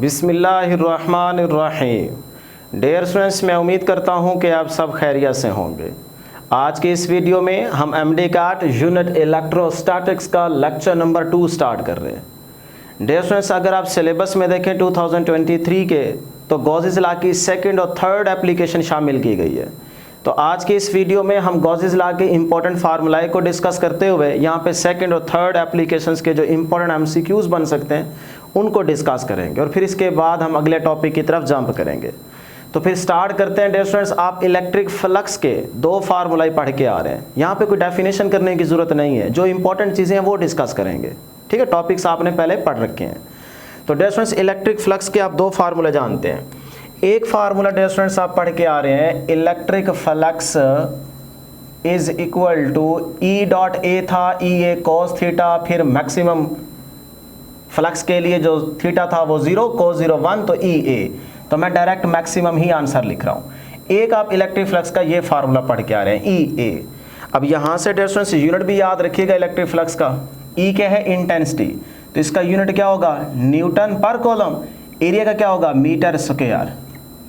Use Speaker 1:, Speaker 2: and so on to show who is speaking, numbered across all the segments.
Speaker 1: बिस्मिल्लाहिर्रहमानिर्रहीम। Dear students, मैं उम्मीद करता हूं कि आप सब खैरियत से होंगे। आज के इस वीडियो में हम एमडी काट यूनिट इलेक्ट्रोस्टैटिक्स का लेक्चर नंबर 2 स्टार्ट कर रहे हैं। डियर स्टूडेंट्स, अगर आप सिलेबस में देखें 2023 के, तो गॉसेस लॉ की सेकंड और थर्ड एप्लीकेशन शामिल की गई है। तो आज के इस वीडियो में हम गॉसेस लॉ के इंपॉर्टेंट फार्मूलाए को डिस्कस करते हुए यहाँ पे सेकंड और थर्ड एप्लीकेशंस के जो इंपॉर्टेंट एमसीक्यूज बन सकते हैं उनको डिस्कस करेंगे और फिर इसके बाद हम अगले टॉपिक की तरफ जंप करेंगे। तो फिर स्टार्ट करते हैं। डियर स्टूडेंट्स, आप इलेक्ट्रिक फ्लक्स के दो फार्मूलाए पढ़ के आ रहे हैं। यहाँ पे कोई डेफिनेशन करने की ज़रूरत नहीं है, जो इंपॉर्टेंट चीज़ें हैं वो डिस्कस करेंगे। ठीक है, टॉपिक्स आपने पहले पढ़ रखे हैं। तो डियर स्टूडेंट्स, इलेक्ट्रिक फ्लक्स के आप दो फार्मूले जानते हैं। एक फार्मूला डियर स्टूडेंट्स आप पढ़ के आ रहे हैं, electric flux is equal to E dot A था, ई ए कॉस थीटा, फिर मैक्सिमम फ्लक्स के लिए जो थीटा था वो 0, cos 0 1, तो ई ए। तो मैं डायरेक्ट मैक्सिमम ही आंसर लिख रहा हूँ। एक आप इलेक्ट्रिक फ्लक्स का ये फार्मूला पढ़ के आ रहे हैं, ई ए। अब यहाँ से डियर स्टूडेंट्स यूनिट भी याद रखिएगा इलेक्ट्रिक फ्लक्स का। ई क्या है? इंटेंसिटी। तो इसका यूनिट क्या होगा? न्यूटन पर कॉलम। एरिया का क्या होगा? Metre square.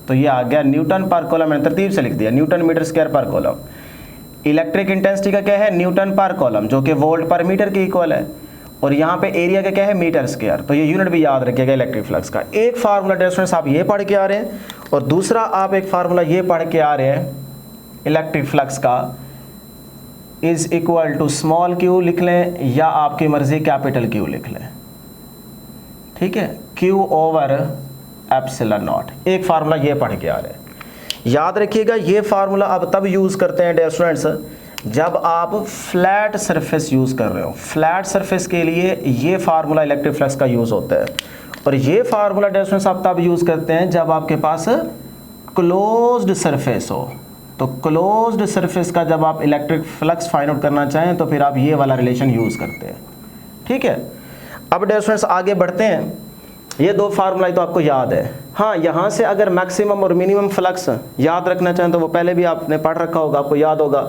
Speaker 1: तो ये आ गया न्यूटन पर कॉलम, मैंने तरतीब से लिख दिया, न्यूटन मीटर स्क्वायर पर कॉलम। इलेक्ट्रिक इंटेंसिटी का क्या है? न्यूटन पर कॉलम, जो कि वोल्ट पर मीटर के इक्वल है। और यहाँ पे एरिया का क्या है? Metre square. तो ये यूनिट भी याद रखिएगा इलेक्ट्रिक फ्लक्स का। एक फार्मूला डियर स्टूडेंट्स आप ये पढ़ के आ रहे हैं, और दूसरा आप एक फार्मूला ये पढ़ के आ रहे हैं इलेक्ट्रिक फ्लक्स का, is equal to small Q लिख लें या आपकी मर्जी कैपिटल क्यू लिख लें। ठीक है, क्यू ओवर एप्सिलॉन नॉट। एक फार्मूला ये पढ़ के आ रहे हैं। याद रखिएगा ये फार्मूला अब तब यूज़ करते हैं डियर स्टूडेंट्स जब आप फ्लैट सरफेस यूज़ कर रहे हो। फ्लैट सरफेस के लिए ये फार्मूला इलेक्ट्रिक फ्लक्स का यूज़ होता है। और ये फार्मूला डियर स्टूडेंट्स आप तब यूज़ करते हैं जब आपके पास क्लोज्ड सरफेस हो। तो क्लोज्ड सरफेस का जब आप इलेक्ट्रिक फ्लक्स फाइंड आउट करना चाहें तो फिर आप ये वाला रिलेशन यूज़ करते हैं। ठीक है, अब डियर स्टूडेंट्स आगे बढ़ते हैं। ये दो फार्मूला तो आपको याद है। हाँ, यहाँ से अगर मैक्सिमम और मिनिमम फ्लक्स याद रखना चाहें तो वो पहले भी आपने पढ़ रखा होगा, आपको याद होगा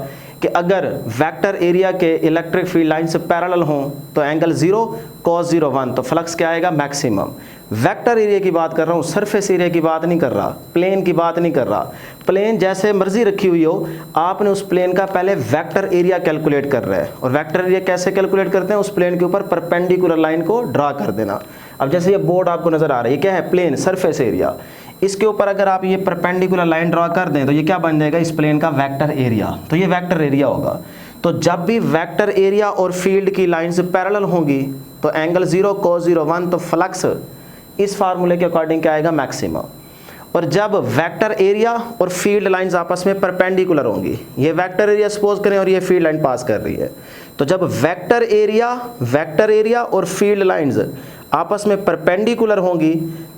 Speaker 1: कि अगर वेक्टर एरिया के इलेक्ट्रिक फील्ड लाइन से पैरेलल हों तो एंगल 0, cos 0 1, तो फ्लक्स क्या आएगा? मैक्सिमम। वेक्टर एरिया की बात कर रहा हूँ, सरफेस एरिया की बात नहीं कर रहा, प्लेन की बात नहीं कर रहा। प्लेन जैसे मर्जी रखी हुई हो, आपने उस प्लेन का पहले वेक्टर एरिया कैलकुलेट कर रहा है। और वेक्टर एरिया कैसे कैलकुलेट करते हैं? उस प्लेन के ऊपर परपेंडिकुलर लाइन को ड्रा कर देना। अब जैसे ये बोर्ड आपको नजर आ रहा है, ये क्या है? Plane, surface area. इसके ऊपर अगर आप ये परपेंडिकुलर लाइन ड्रा कर दें तो ये क्या बन जाएगा? इस प्लेन का वेक्टर एरिया। तो ये वेक्टर एरिया होगा। तो जब भी वेक्टर एरिया और फील्ड की लाइन से पैरेलल होंगी तो एंगल 0, cos 0 1, तो फ्लक्स इस फार्मूले के अकॉर्डिंग क्या आएगा? मैक्सिमम। और जब वेक्टर एरिया और फील्ड लाइंस आपस में परपेंडिकुलर होंगी, ये वेक्टर एरिया सपोज करें और ये फील्ड लाइन पास कर रही है, तो जब वेक्टर एरिया और फील्ड लाइंस आपस में परपेंडिकुलर होंगी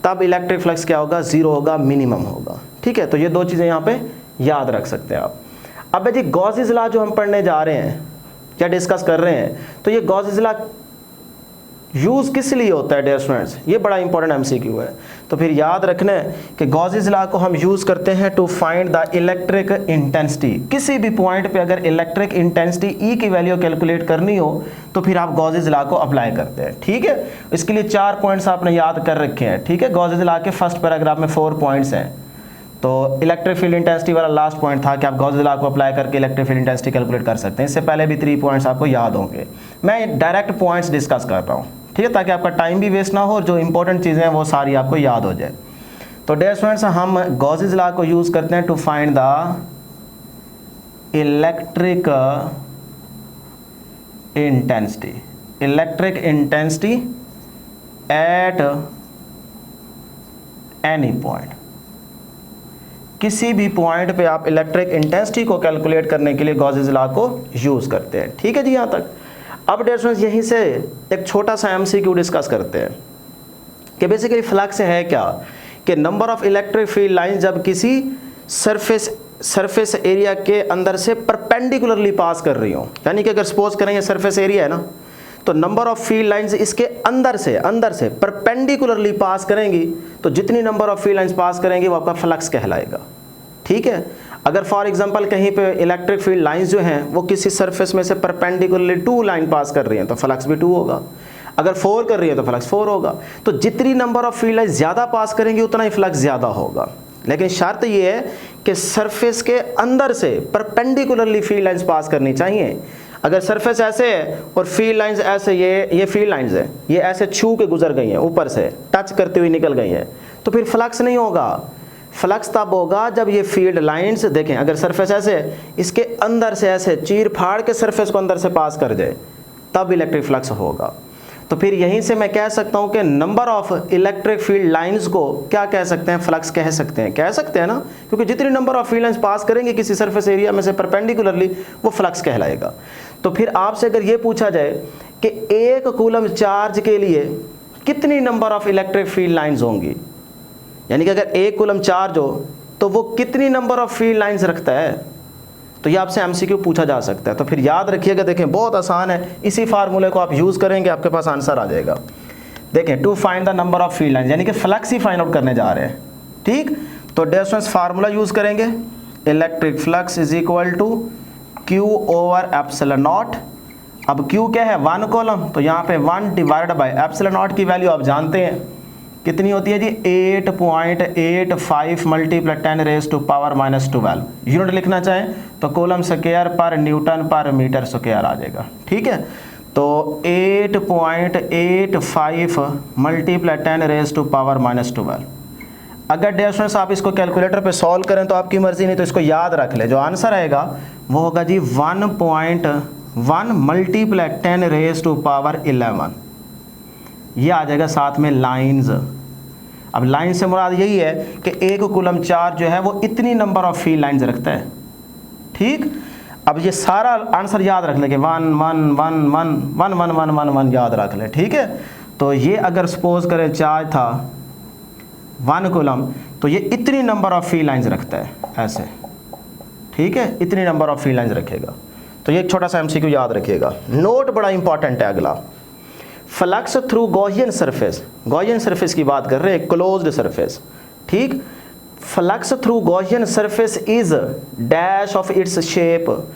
Speaker 1: तब इलेक्ट्रिक फ्लक्स क्या होगा? 0 होगा, मिनिमम होगा। ठीक है, तो ये दो चीज़ें यहाँ पे याद रख सकते हैं आप। अब जी गॉसेस लॉ जो हम पढ़ने जा रहे हैं या डिस्कस कर रहे हैं, तो ये गॉसेस लॉ यूज़ किस लिए होता है डियर स्टूडेंट्स? ये बड़ा इंपॉर्टेंट एमसीक्यू है। तो फिर याद रखना है कि गॉसेस लॉ को हम यूज़ करते हैं to find the electric intensity. किसी भी पॉइंट पे अगर इलेक्ट्रिक इंटेंसिटी ई की वैल्यू कैलकुलेट करनी हो तो फिर आप गॉसेस लॉ को अप्लाई करते हैं। ठीक है, इसके लिए 4 पॉइंट्स आपने याद कर रखे हैं। ठीक है, गॉसेस लॉ के फर्स्ट पैराग्राफ में 4 पॉइंट्स हैं। तो इलेक्ट्रिक फील्ड इंटेंसिटी वाला लास्ट पॉइंट था कि आप गॉसेस लॉ को अप्लाई करके इलेक्ट्रिक फील्ड इंटेंसिटी कैलकुलेट कर सकते हैं। इससे पहले भी 3 पॉइंट्स आपको याद होंगे। मैं डायरेक्ट पॉइंट्स डिस्कस कर रहा हूँ, ठीक है, ताकि आपका टाइम भी वेस्ट ना हो और जो इंपॉर्टेंट चीज़ें हैं वो सारी आपको याद हो जाए। तो डियर स्टूडेंट्स, हम गॉसेस लॉ को यूज़ करते हैं to find the electric intensity at any point. किसी भी पॉइंट पे आप इलेक्ट्रिक इंटेंसिटी को कैलकुलेट करने के लिए गॉसेस लॉ को यूज़ करते हैं। ठीक है जी, यहाँ तक। अब डियर स्टूडेंट्स यहीं से एक छोटा सा एमसीक्यू डिस्कस करते हैं कि बेसिकली फ्लक्स है क्या, कि number of electric field line जब किसी सरफेस एरिया के अंदर से परपेंडिकुलरली पास कर रही हो, यानी कि अगर सपोज करें ये सरफेस एरिया है ना, तो नंबर ऑफ फील्ड लाइंस इसके अंदर से परपेंडिकुलरली पास करेंगी, तो जितनी number of field lines pass करेंगी वो आपका फ्लक्स कहलाएगा। ठीक है, अगर फॉर एग्जांपल कहीं पे इलेक्ट्रिक फील्ड लाइंस जो हैं वो किसी सरफेस में से परपेंडिकुलरली 2 लाइन पास कर रही हैं तो फ्लक्स भी 2 होगा। अगर 4 कर रही है तो फ्लक्स 4 होगा। तो जितनी नंबर ऑफ फील्ड लाइंस ज़्यादा पास करेंगे उतना ही फ्लक्स ज़्यादा होगा, लेकिन शर्त ये है कि सरफेस के अंदर से परपेंडिकुलरली फील्ड लाइंस पास करनी चाहिए। अगर सरफेस ऐसे है और फील्ड लाइंस ऐसे, ये फील्ड लाइंस है, ये ऐसे छू के गुजर गई हैं, ऊपर से टच करते हुए निकल गई हैं, तो फिर फ्लक्स नहीं होगा। फ्लक्स तब होगा जब ये फील्ड लाइंस, देखें अगर सरफेस ऐसे है, इसके अंदर से ऐसे चीर फाड़ के सरफेस को अंदर से पास कर जाए, तब इलेक्ट्रिक फ्लक्स होगा। तो फिर यहीं से मैं कह सकता हूं कि number of electric field lines को क्या कह सकते हैं, फ्लक्स कह सकते हैं ना, क्योंकि जितनी number of field lines pass करेंगे किसी सरफेस एरिया में से परपेंडिकुलरली, वो फ्लक्स कहलाएगा। तो फिर आपसे अगर ये पूछा जाए कि 1 कूलम चार्ज के लिए कितनी number of electric field lines होंगी, यानी कि अगर 1 कूलम चार्ज हो तो वो कितनी नंबर ऑफ फील्ड लाइंस रखता है, तो ये आपसे एमसीक्यू पूछा जा सकता है। तो फिर याद रखिएगा, देखें बहुत आसान है, इसी फार्मूले को आप यूज़ करेंगे आपके पास आंसर आ जाएगा। देखें to find the number of field lines, यानी कि फ्लक्स ही फाइंड आउट करने जा रहे हैं, ठीक। तो डियर स्टूडेंट्स फार्मूला यूज़ करेंगे, electric flux is equal to Q over epsilon naught. अब Q क्या है, 1 कॉलम, तो यहाँ पे 1 डिवाइड बाई एप्सिलॉन नॉट की वैल्यू आप जानते हैं कितनी होती है जी, 8.85 multiply 10 raise to power -12। Unit लिखना चाहें तो कूलम स्क्वायर पर न्यूटन पर मीटर स्क्वायर आ जाएगा, ठीक है। तो 8.85 मल्टीप्लाई 10 रेज टू पावर -12। अगर डियर स्टूडेंट्स आप इसको कैलकुलेटर पे सॉल्व करें तो आपकी मर्जी, नहीं तो इसको याद रख ले, जो आंसर आएगा वो होगा जी 1.1 मल्टीप्लाई 10 रेज टू पावर 11। ये आ जाएगा साथ में लाइंस। अब लाइन से मुराद यही है कि 1 कूलम चार्ज जो है वो इतनी नंबर ऑफ फील्ड लाइंस रखता है, ठीक। अब ये सारा आंसर याद रख ले कि 1 1 1 1 1 1 1 1 1 याद रख ले, ठीक है। तो ये अगर सपोज करें चार्ज था 1 कूलम, तो ये इतनी नंबर ऑफ फील्ड लाइंस रखता है ऐसे, ठीक है, इतनी नंबर ऑफ फील्ड लाइंस रखेगा। तो ये एक छोटा सा एमसीक्यू याद रखिएगा। नोट बड़ा इंपॉर्टेंट है अगला, flux through Gaussian surface. Gaussian surface की बात कर रहे हैं, क्लोज्ड सरफेस, ठीक। Flux through Gaussian surface is dash of its shape,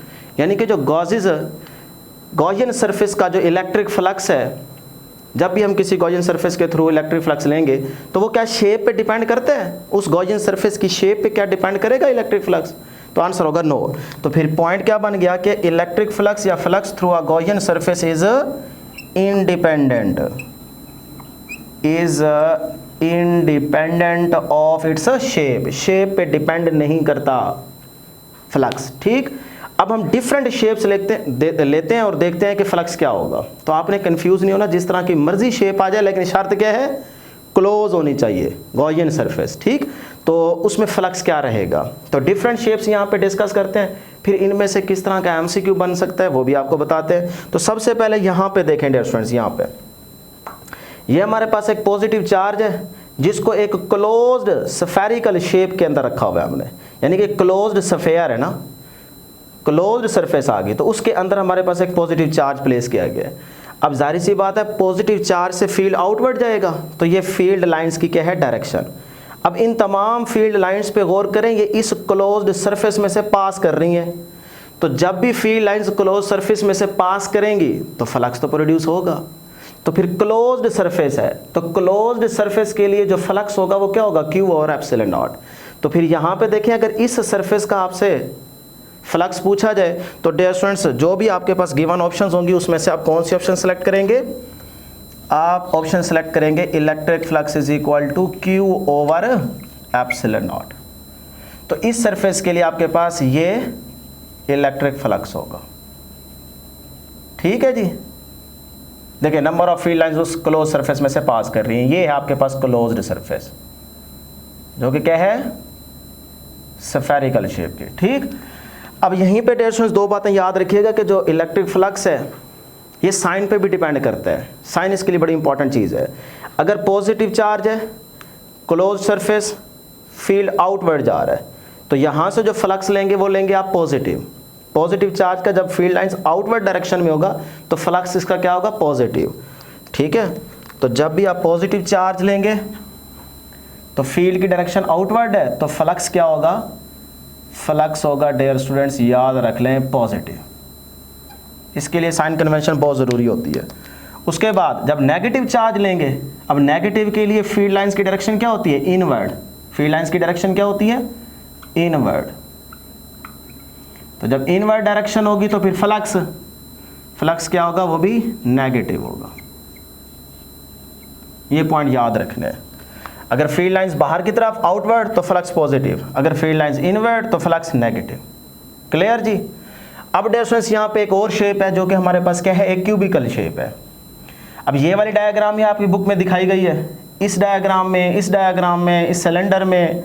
Speaker 1: यानी कि जो गॉसियन सरफेस का जो इलेक्ट्रिक फ्लक्स है, जब भी हम किसी गॉसियन सरफेस के थ्रू इलेक्ट्रिक फ्लक्स लेंगे तो वो क्या शेप पे डिपेंड करता है, उस गॉसियन सरफेस की शेप पे क्या डिपेंड करेगा इलेक्ट्रिक फ्लक्स, तो आंसर होगा नो। तो फिर पॉइंट क्या बन गया कि इलेक्ट्रिक फ्लक्स या flux through a Gaussian surface is independent of its shape, shape पे डिपेंड नहीं करता फ्लक्स, ठीक। अब हम डिफरेंट शेप्स लेते हैं और देखते हैं कि फ्लक्स क्या होगा। तो आपने कंफ्यूज नहीं होना, जिस तरह की मर्जी शेप आ जाए, लेकिन शर्त क्या है, क्लोज होनी चाहिए गॉसियन सरफेस, ठीक। तो उसमें फ्लक्स क्या रहेगा, तो डिफरेंट शेप्स यहाँ पे डिस्कस करते हैं, फिर इनमें से किस तरह का एमसीक्यू बन सकता है वो भी आपको बताते हैं। तो सबसे पहले यहाँ पे देखें डियर स्टूडेंट्स, यहाँ पे ये हमारे पास एक पॉजिटिव चार्ज है जिसको एक क्लोज्ड स्फेरिकल शेप के अंदर रखा हुआ है हमने, यानी कि क्लोज्ड स्फेयर है ना, क्लोज्ड सरफेस आ गई, तो उसके अंदर हमारे पास एक पॉजिटिव चार्ज प्लेस किया गया है। अब जाहिर सी बात है पॉजिटिव चार्ज से फील्ड आउटवर्ड जाएगा, तो ये फील्ड लाइंस की क्या है, डायरेक्शन। अब इन तमाम फील्ड लाइंस पे गौर करें, ये इस क्लोज्ड सरफेस में से पास कर रही हैं, तो जब भी फील्ड लाइंस क्लोज सरफेस में से पास करेंगी तो फ्लक्स तो प्रोड्यूस होगा। तो फिर क्लोज्ड सरफेस है, तो क्लोज्ड सरफेस के लिए जो फ्लक्स होगा वो क्या होगा, Q और एप्सिलॉन नॉट। तो फिर यहाँ पे देखें, अगर इस सरफेस का आपसे फ्लक्स पूछा जाए तो डियर स्टूडेंट्स जो भी आपके पास गिवन ऑप्शंस होंगी उसमें से आप कौन सी ऑप्शन सेलेक्ट करेंगे, आप ऑप्शन सेलेक्ट करेंगे electric flux is equal to Q over epsilon naught. तो इस सरफेस के लिए आपके पास ये इलेक्ट्रिक फ्लक्स होगा, ठीक है जी। देखिए नंबर ऑफ फील्ड लाइंस उस क्लोज सरफेस में से पास कर रही हैं, ये है आपके पास क्लोज्ड सरफेस जो कि क्या है, स्फेरिकल शेप की, ठीक। अब यहीं पे डियर स्टूडेंट्स दो बातें याद रखिएगा कि जो इलेक्ट्रिक फ्लक्स है ये साइन पे भी डिपेंड करता है, साइन इसके लिए बड़ी इंपॉर्टेंट चीज़ है। अगर पॉजिटिव चार्ज है, क्लोज सरफेस, फील्ड आउटवर्ड जा रहा है, तो यहाँ से जो फ्लक्स लेंगे वो लेंगे आप पॉजिटिव। पॉजिटिव चार्ज का जब फील्ड लाइंस आउटवर्ड डायरेक्शन में होगा तो फ्लक्स इसका क्या होगा, पॉजिटिव, ठीक है। तो जब भी आप पॉजिटिव चार्ज लेंगे तो फील्ड की डायरेक्शन आउटवर्ड है, तो फ्लक्स क्या होगा, फ्लक्स होगा डियर स्टूडेंट्स याद रख लें पॉजिटिव। इसके लिए साइन कन्वेंशन बहुत ज़रूरी होती है। उसके बाद जब नेगेटिव चार्ज लेंगे, अब नेगेटिव के लिए फील्ड लाइंस की डायरेक्शन क्या होती है, इनवर्ड। फील्ड लाइंस की डायरेक्शन क्या होती है, इनवर्ड। तो जब इनवर्ड डायरेक्शन होगी तो फिर फ्लक्स क्या होगा, वो भी नेगेटिव होगा। ये पॉइंट याद रखना है। अगर फील्ड लाइंस बाहर की तरफ आउटवर्ड तो फ्लक्स पॉजिटिव, अगर फील्ड लाइंस इनवर्ड तो फ्लक्स नेगेटिव। क्लियर जी। अब डियर स्टूडेंट्स यहाँ पे एक और शेप है जो कि हमारे पास क्या है, एक क्यूबिकल शेप है। अब ये वाली डायग्राम ये आपकी बुक में दिखाई गई है। इस डायग्राम में, इस डायग्राम में, इस सिलेंडर में,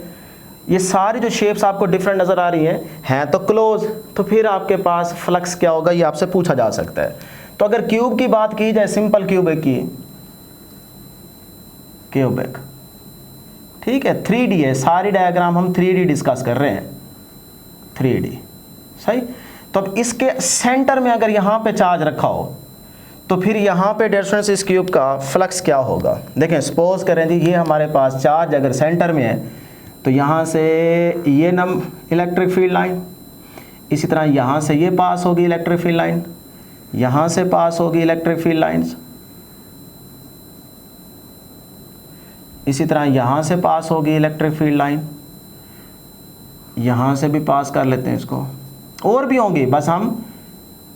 Speaker 1: ये सारी जो शेप्स आपको डिफरेंट नज़र आ रही हैं तो क्लोज, तो फिर आपके पास फ्लक्स क्या होगा ये आपसे पूछा जा सकता है। तो अगर क्यूब की बात की जाए, सिंपल क्यूबिक की, क्यूबिक ठीक है, 3D है, सारी डायग्राम हम 3D डिस्कस कर रहे हैं, 3D सही। तो अब इसके सेंटर में अगर यहाँ पे चार्ज रखा हो तो फिर यहाँ पे डियर स्टूडेंट्स इस क्यूब का फ्लक्स क्या होगा। देखें सपोज करें जी ये हमारे पास चार्ज अगर सेंटर में है तो यहाँ से ये इलेक्ट्रिक फील्ड लाइन, इसी तरह यहाँ से ये पास होगी इलेक्ट्रिक फील्ड लाइन, यहाँ से पास होगी इलेक्ट्रिक फील्ड लाइन्स, इसी तरह यहाँ से पास होगी इलेक्ट्रिक फील्ड लाइन, यहाँ से भी पास कर लेते हैं इसको, और भी होंगी, बस हम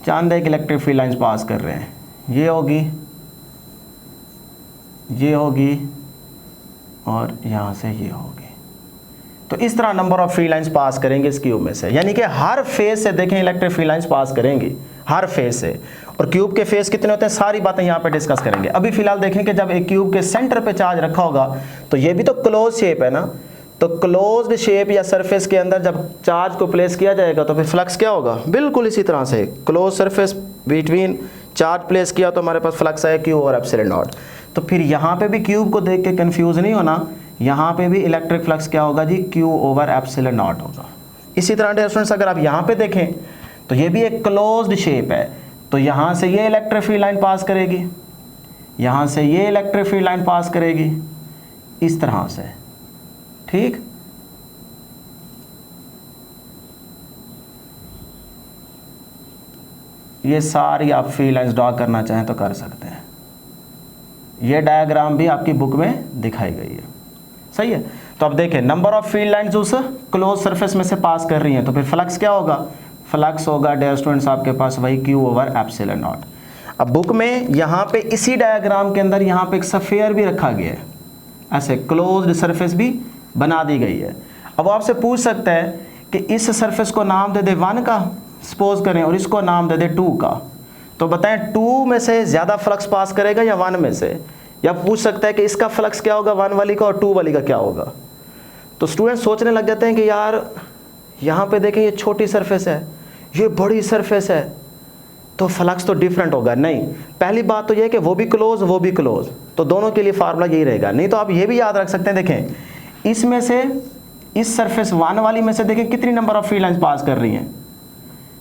Speaker 1: चांद एक इलेक्ट्रिक फील्ड लाइन्स पास कर रहे हैं। ये होगी, ये होगी और यहाँ से ये होगी। तो इस तरह number of field lines pass करेंगे इस क्यूब में से, यानी कि हर फेज से देखें इलेक्ट्रिक फील्ड लाइन्स पास करेंगी हर फेज से। और क्यूब के फेज कितने होते हैं सारी बातें यहाँ पे डिस्कस करेंगे। अभी फिलहाल देखें कि जब एक क्यूब के सेंटर पे चार्ज रखा होगा तो ये भी तो क्लोज शेप है ना, तो क्लोज्ड शेप या सरफेस के अंदर जब चार्ज को प्लेस किया जाएगा तो फिर फ्लक्स क्या होगा, बिल्कुल इसी तरह से close surface between charge place किया तो हमारे पास फ्लक्स आया क्यू और एप्सिलॉन नॉट। तो फिर यहाँ पे भी क्यूब को देख के कंफ्यूज नहीं होना, यहाँ पे भी इलेक्ट्रिक फ्लक्स क्या होगा जी, क्यू ओवर एप्सिलॉन नॉट होगा। इसी तरह डियर स्टूडेंट्स अगर आप यहाँ पे देखें तो ये भी एक क्लोज्ड शेप है, तो यहाँ से ये इलेक्ट्रिक फील्ड लाइन पास करेगी, यहाँ से ये इलेक्ट्रिक फील्ड लाइन पास करेगी, इस तरह से, ठीक। ये सारी आप फील्ड लाइंस ड्रॉ करना चाहें तो कर सकते हैं। ये डायग्राम भी आपकी बुक में दिखाई गई है, सही है। तो अब देखें नंबर ऑफ फील्ड लाइंस उस क्लोज सरफेस में से पास कर रही हैं, तो फिर फ्लक्स क्या होगा, फ्लक्स होगा डियर स्टूडेंट्स आपके पास वही क्यू ओवर एप्सिलॉन नॉट। अब बुक में यहाँ पे इसी डायग्राम के अंदर यहाँ पे एक स्फीयर भी रखा गया है, ऐसे क्लोज्ड सरफेस भी बना दी गई है। अब वो आपसे पूछ सकता है कि इस सरफेस को नाम दे दे 1 का सपोज करें और इसको नाम दे दे 2 का, तो बताएं 2 में से ज़्यादा फ्लक्स पास करेगा या 1 में से। या पूछ सकता है कि इसका फ्लक्स क्या होगा 1 वाली का और 2 वाली का क्या होगा। तो स्टूडेंट सोचने लग जाते हैं कि यार यहाँ पे देखें ये छोटी सरफेस है, ये बड़ी सरफेस है, तो फ्लक्स तो डिफरेंट होगा। नहीं, पहली बात तो ये है कि वो भी क्लोज वो भी क्लोज, तो दोनों के लिए फार्मूला यही रहेगा। नहीं तो आप ये भी याद रख सकते हैं, देखें इसमें से इस सरफेस 1 वाली में से देखें कितनी number of field lines pass कर रही हैं,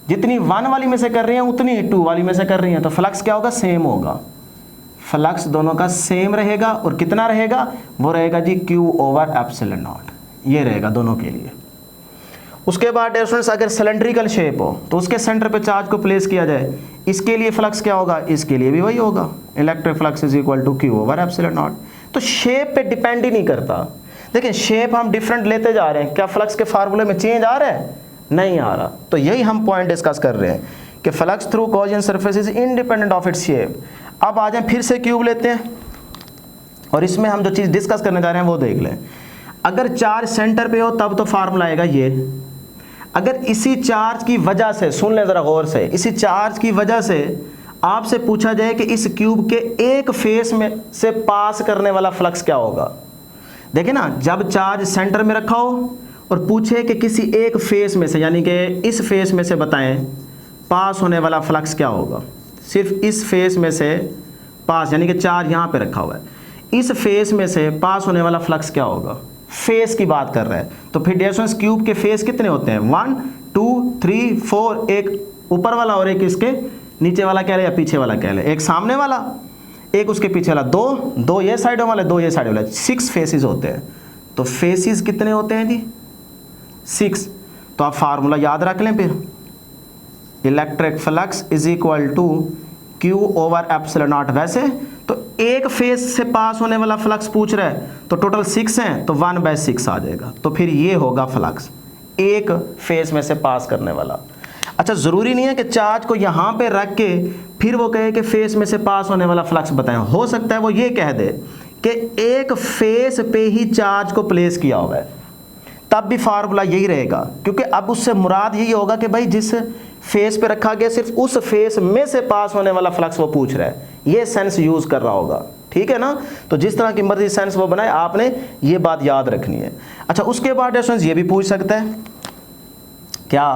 Speaker 1: जितनी 1 वाली में से कर रही हैं उतनी 2 वाली में से कर रही हैं, तो फ्लक्स क्या होगा, सेम होगा। फ्लक्स दोनों का सेम रहेगा और कितना रहेगा, वो रहेगा G Q over epsilon not, ये रहेगा दोनों के लिए। उसके बाद डियर स्टूडेंट्स अगर सिलेंड्रिकल शेप हो तो उसके सेंटर पे चार्ज को प्लेस किया जाए, इसके लिए फ्लक्स क्या होगा, इसके लिए भी वही होगा, electric flux is equal to Q over epsilon naught. तो शेप पे डिपेंड ही नहीं करता। देखिए शेप हम डिफरेंट लेते जा रहे हैं, क्या फ्लक्स के फार्मूले में चेंज आ रहा है, नहीं आ रहा। तो यही हम पॉइंट डिस्कस कर रहे हैं कि flux through Gaussian surface is independent of its shape. अब आ जाए फिर से क्यूब लेते हैं और इसमें हम जो चीज़ डिस्कस करने जा रहे हैं वो देख लें। अगर चार्ज सेंटर पे हो तब तो फार्मूला आएगा ये, अगर इसी चार्ज की वजह से, सुन लें ज़रा गौर से, इसी चार्ज की वजह से आपसे पूछा जाए कि इस क्यूब के एक फेस में से पास करने वाला फ्लक्स क्या होगा। देखिए ना, जब चार्ज सेंटर में रखा हो और पूछे कि किसी एक फेस में से, यानी कि इस फेस में से बताएं पास होने वाला फ्लक्स क्या होगा, सिर्फ इस फेस में से पास, यानी कि चार्ज यहाँ पे रखा हुआ है, इस फेस में से पास होने वाला फ्लक्स क्या होगा, फेस की बात कर रहा है। तो फिर डियर स्टूडेंट्स क्यूब के फेस कितने होते हैं, 1 2 3 4, एक ऊपर वाला और एक इसके नीचे वाला कह रहे या पीछे वाला कह रहे, एक सामने वाला एक उसके पीछे वाला, दो ये साइडों वाले, 2 ये साइड वाले, 6 फेसेस होते हैं। तो फेसेस कितने होते हैं जी, 6। तो आप फार्मूला याद रख लें फिर, electric flux is equal to Q over epsilon naught. वैसे तो एक फेस से पास होने वाला फ्लक्स पूछ रहा है, तो टोटल 6 हैं, तो 1/6 आ जाएगा। तो फिर ये होगा फ्लक्स एक फेस में से पास करने वाला। अच्छा, ज़रूरी नहीं है कि चार्ज को यहाँ पे रख के फिर वो कहे कि फेस में से पास होने वाला फ्लक्स बताएं। हो सकता है वो ये कह दे कि एक फेस पे ही चार्ज को प्लेस किया हुआ है, तब भी फार्मूला यही रहेगा, क्योंकि अब उससे मुराद यही होगा कि भाई जिस फेस पे रखा गया सिर्फ उस फेस में से पास होने वाला फ्लक्स वो पूछ रहा है, ये सेंस यूज़ कर रहा होगा। ठीक है ना। तो जिस तरह की मर्जी सेंस वो बनाए, आपने ये बात याद रखनी है। अच्छा, उसके बाद स्टूडेंट्स ये भी पूछ सकता है क्या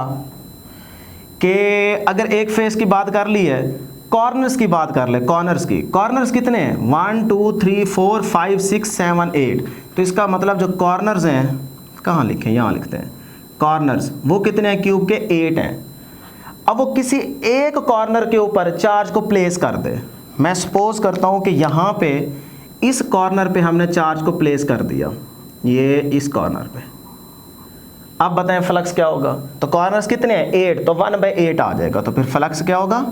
Speaker 1: कि अगर एक फेस की बात कर ली है, कॉर्नर्स की बात कर ले। कॉर्नर्स की, कॉर्नर्स कितने हैं? 1 2 3 4 5 6 7 8। तो इसका मतलब जो कॉर्नर्स हैं, कहाँ लिखे? यहाँ लिखते हैं। कॉर्नर्स वो कितने हैं? क्यूब के 8 हैं। अब वो किसी एक कॉर्नर के ऊपर चार्ज को प्लेस कर दे। मैं सपोज करता हूँ कि यहाँ पे इस कॉर्नर पे हमने चार्ज को प्लेस कर दिया, ये इस कॉर्नर पे। अब बताएं फ्लक्स क्या होगा? तो कॉर्नर्स कितने हैं? 8, तो 1/8 आ जाएगा। तो फिर फ्लक्स क्या होगा?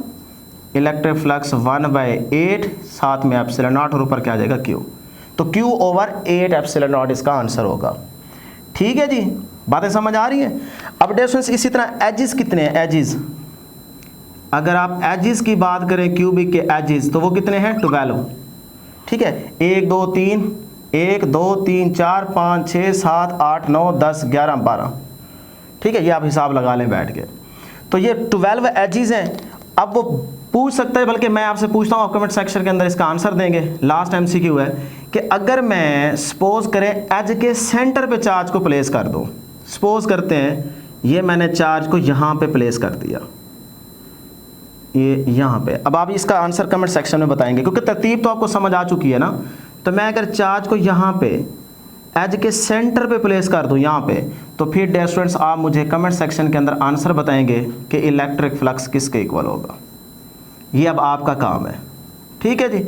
Speaker 1: इलेक्ट्रिक फ्लक्स 1/8, साथ में एप्सिलॉन नॉट और ऊपर क्या आ जाएगा? Q। तो Q ओवर 8 एप्सिलॉन नॉट इसका आंसर होगा। ठीक है जी, बातें समझ आ रही हैं? अब डिस्टेंस इसी तरह एजिस कितने हैं? एजिस, अगर आप एजिस की बात करें, क्यूबिक के एजिस, तो वो कितने हैं? 12। ठीक है, 1 2 3 1 2 3 4 5 6 7 8 9 10 11 12। ठीक है, ये आप हिसाब लगा लें बैठ के। तो ये 12 एजिस हैं। अब वो पूछ सकता है, बल्कि मैं आपसे पूछता हूँ, आप कमेंट सेक्शन के अंदर इसका आंसर देंगे। लास्ट MCQ है कि अगर मैं सपोज करें एज के सेंटर पे चार्ज को प्लेस कर दूँ। सपोज करते हैं ये मैंने चार्ज को यहाँ पे प्लेस कर दिया, ये यहाँ पे। अब आप इसका आंसर कमेंट सेक्शन में बताएंगे, क्योंकि तरतीब तो आपको समझ आ चुकी है ना। तो मैं अगर चार्ज को यहाँ पे एज के सेंटर पे प्लेस कर दूँ यहाँ पे, तो फिर डियर स्टूडेंट्स आप मुझे कमेंट सेक्शन के अंदर आंसर बताएंगे कि इलेक्ट्रिक फ्लक्स किसके इक्वल होगा। ये अब आपका काम है। ठीक है जी।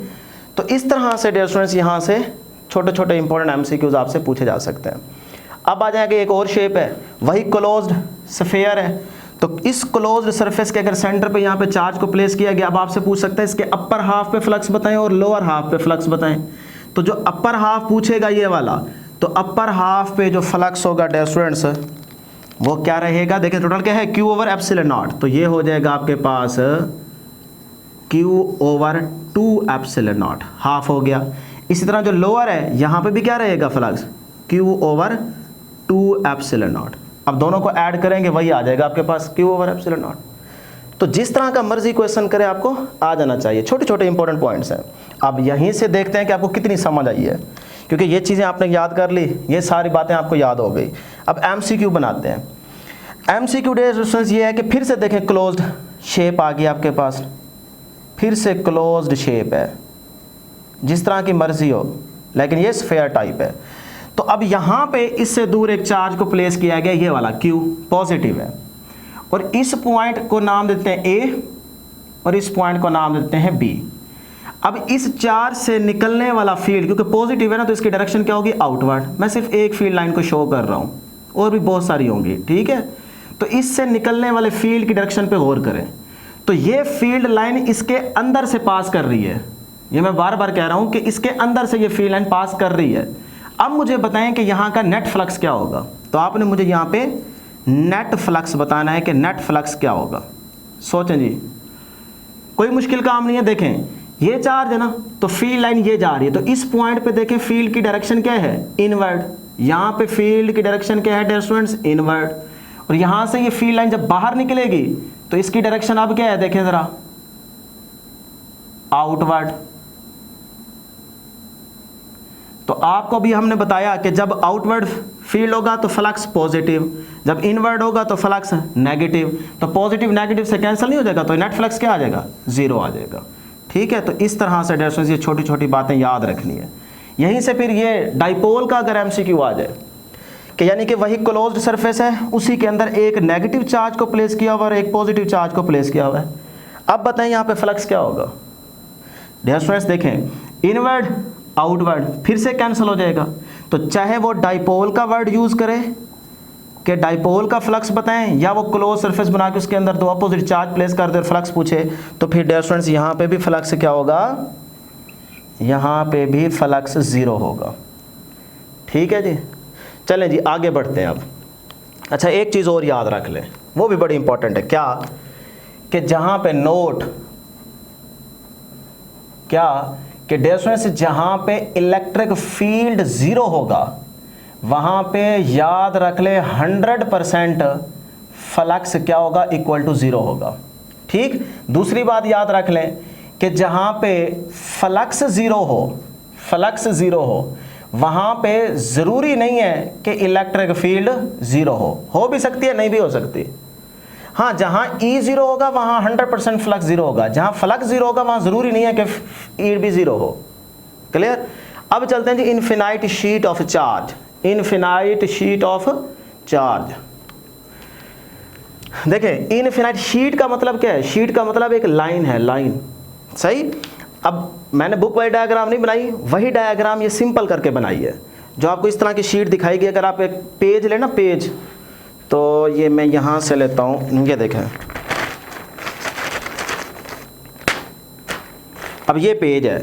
Speaker 1: तो इस तरह से डियर स्टूडेंट्स यहाँ से छोटे छोटे इंपॉर्टेंट MCQs आपसे पूछे जा सकते हैं। अब आ जाएंगे, एक और शेप है, वही क्लोज्ड स्फीयर है। तो इस क्लोज्ड सरफेस के अगर सेंटर पे यहाँ पे चार्ज को प्लेस किया गया, अब आपसे पूछ सकते हैं इसके अपर हाफ पे फ्लक्स बताएं और लोअर हाफ पे फ्लक्स बताएं। तो जो अपर हाफ पूछेगा ये वाला, तो अपर हाफ पे जो फ्लक्स होगा डियर स्टूडेंट्स वो क्या रहेगा? देखिए टोटल क्या है? Q over epsilon naught. तो ये हो जाएगा आपके पास Q over 2 epsilon not, half हो गया। इसी तरह जो लोअर है यहाँ पे भी क्या रहेगा? Flux Q over 2 epsilon naught. अब दोनों को ऐड करेंगे वही आ जाएगा आपके पास Q ओवर एप्सिलॉन नॉट। तो जिस तरह का मर्जी क्वेश्चन करे आपको आ जाना चाहिए। छोटे छोटे इंपॉर्टेंट पॉइंट्स हैं। अब यहीं से देखते हैं कि आपको कितनी समझ आई है, क्योंकि ये चीज़ें आपने याद कर ली, ये सारी बातें आपको याद हो गई। अब MCQ बनाते हैं। MCQ डिस्टेंस ये है कि फिर से देखें, क्लोज्ड शेप आ गई आपके पास, फिर से क्लोज्ड शेप है, जिस तरह की मर्जी हो, लेकिन ये स्फीयर टाइप है। तो अब यहाँ पे इससे दूर एक चार्ज को प्लेस किया गया, ये वाला Q पॉजिटिव है, और इस पॉइंट को नाम देते हैं A और इस पॉइंट को नाम देते हैं B। अब इस चार्ज से निकलने वाला फील्ड, क्योंकि पॉजिटिव है ना, तो इसकी डायरेक्शन क्या होगी? आउटवर्ड। मैं सिर्फ एक फील्ड लाइन को शो कर रहा हूँ, और भी बहुत सारी होंगी। ठीक है, तो इससे निकलने वाले फील्ड की डायरेक्शन पे गौर करें। तो ये फील्ड लाइन इसके अंदर से पास कर रही है, ये मैं बार बार कह रहा हूँ कि इसके अंदर से ये फील्ड लाइन पास कर रही है। अब मुझे बताएं कि यहाँ का नेट फ्लक्स क्या होगा। तो आपने मुझे यहाँ पे नेट फ्लक्स बताना है कि नेट फ्लक्स क्या होगा। सोचें जी, कोई मुश्किल काम नहीं है। देखें ये चार्ज है ना, तो फील्ड लाइन ये जा रही है, तो इस पॉइंट पे देखें फील्ड की डायरेक्शन क्या है? इनवर्ड। यहाँ पे फील्ड की डायरेक्शन क्या है डियर स्टूडेंट्स? इनवर्ड। और यहाँ से ये फील्ड लाइन जब बाहर निकलेगी तो इसकी डायरेक्शन अब क्या है? देखें जरा, आउटवर्ड। तो आपको भी हमने बताया कि जब आउटवर्ड फील्ड होगा तो फ्लक्स पॉजिटिव, जब इनवर्ड होगा तो फ्लक्स नेगेटिव। तो पॉजिटिव नेगेटिव से कैंसिल नहीं हो जाएगा, तो नेट फ्लक्स क्या आ जाएगा? 0 आ जाएगा। ठीक है, तो इस तरह से डियर स्टूडेंट्स ये छोटी छोटी बातें याद रखनी है। यहीं से फिर ये डाइपोल का अगर MCQ आ जाए कि यानी कि वही क्लोज्ड सरफेस है, उसी के अंदर एक नेगेटिव चार्ज को प्लेस किया हुआ और एक पॉजिटिव चार्ज को प्लेस किया हुआ है। अब बताएं यहाँ पे फ्लक्स क्या होगा? डियर स्टूडेंट्स देखें, इनवर्ड आउटवर्ड फिर से कैंसिल हो जाएगा। तो चाहे वो डाइपोल का वर्ड यूज करे, कि डाइपोल का फ्लक्स बताएं या वो क्लोज सरफेस बना के उसके अंदर दो अपोजिट चार्ज प्लेस कर दे और फ्लक्स पूछे, तो फिर डियर स्टूडेंट्स यहाँ पे भी फ्लक्स क्या होगा, यहाँ पे भी फ्लक्स 0 होगा। ठीक है जी, चलें जी आगे बढ़ते हैं अब। अच्छा एक चीज़ और याद रख लें, वो भी बड़ी इंपॉर्टेंट है, क्या कि जहाँ पे नोट क्या कि डियर स्टूडेंट्स जहाँ पे इलेक्ट्रिक फील्ड 0 होगा वहाँ पे याद रख ले 100% फ्लक्स क्या होगा, इक्वल टू 0 होगा। ठीक, दूसरी बात याद रख लें कि जहाँ पे फ्लक्स 0 हो वहाँ पे ज़रूरी नहीं है कि इलेक्ट्रिक फील्ड 0 हो भी सकती है, नहीं भी हो सकती। हाँ, जहाँ E 0 होगा वहाँ 100% फ्लक्स 0 होगा, जहाँ फ्लक्स 0 होगा वहाँ ज़रूरी नहीं है कि E भी 0 हो। क्लियर? अब चलते हैं जी infinite sheet of charge. Infinite sheet of charge, देखें इनफिनाइट शीट का मतलब क्या है, शीट का मतलब एक लाइन है, लाइन। सही, अब मैंने बुक वाइज डायग्राम नहीं बनाई, वही डायग्राम ये सिंपल करके बनाई है, जो आपको इस तरह की शीट दिखाई गई। अगर आप एक पेज लेना, पेज, तो ये मैं यहाँ से लेता हूँ, ये देखें, अब ये पेज है,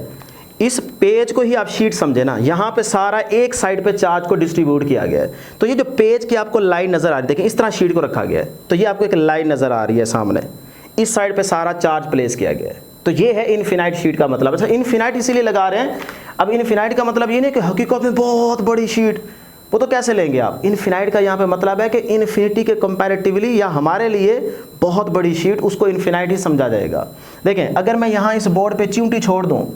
Speaker 1: इस पेज को ही आप शीट समझे ना। यहाँ पे सारा एक साइड पे चार्ज को डिस्ट्रीब्यूट किया गया है, तो ये जो पेज की आपको लाइन नज़र आ रही है, देखें इस तरह शीट को रखा गया है, तो ये आपको एक लाइन नज़र आ रही है सामने, इस साइड पे सारा चार्ज प्लेस किया गया है, तो ये है इनफिनाइट शीट का मतलब। अच्छा इनफिनाइट इसीलिए लगा रहे हैं, अब इनफिनाइट का मतलब ये नहीं कि हकीकत में बहुत बड़ी शीट, वो तो कैसे लेंगे आप। इनफिनाइट का यहाँ पे मतलब है कि इन्फिनिटी के कंपैरेटिवली या हमारे लिए बहुत बड़ी शीट, उसको इनफिनाइट ही समझा जाएगा। देखें अगर मैं यहाँ इस बोर्ड पे चिमटी छोड़ दूँ,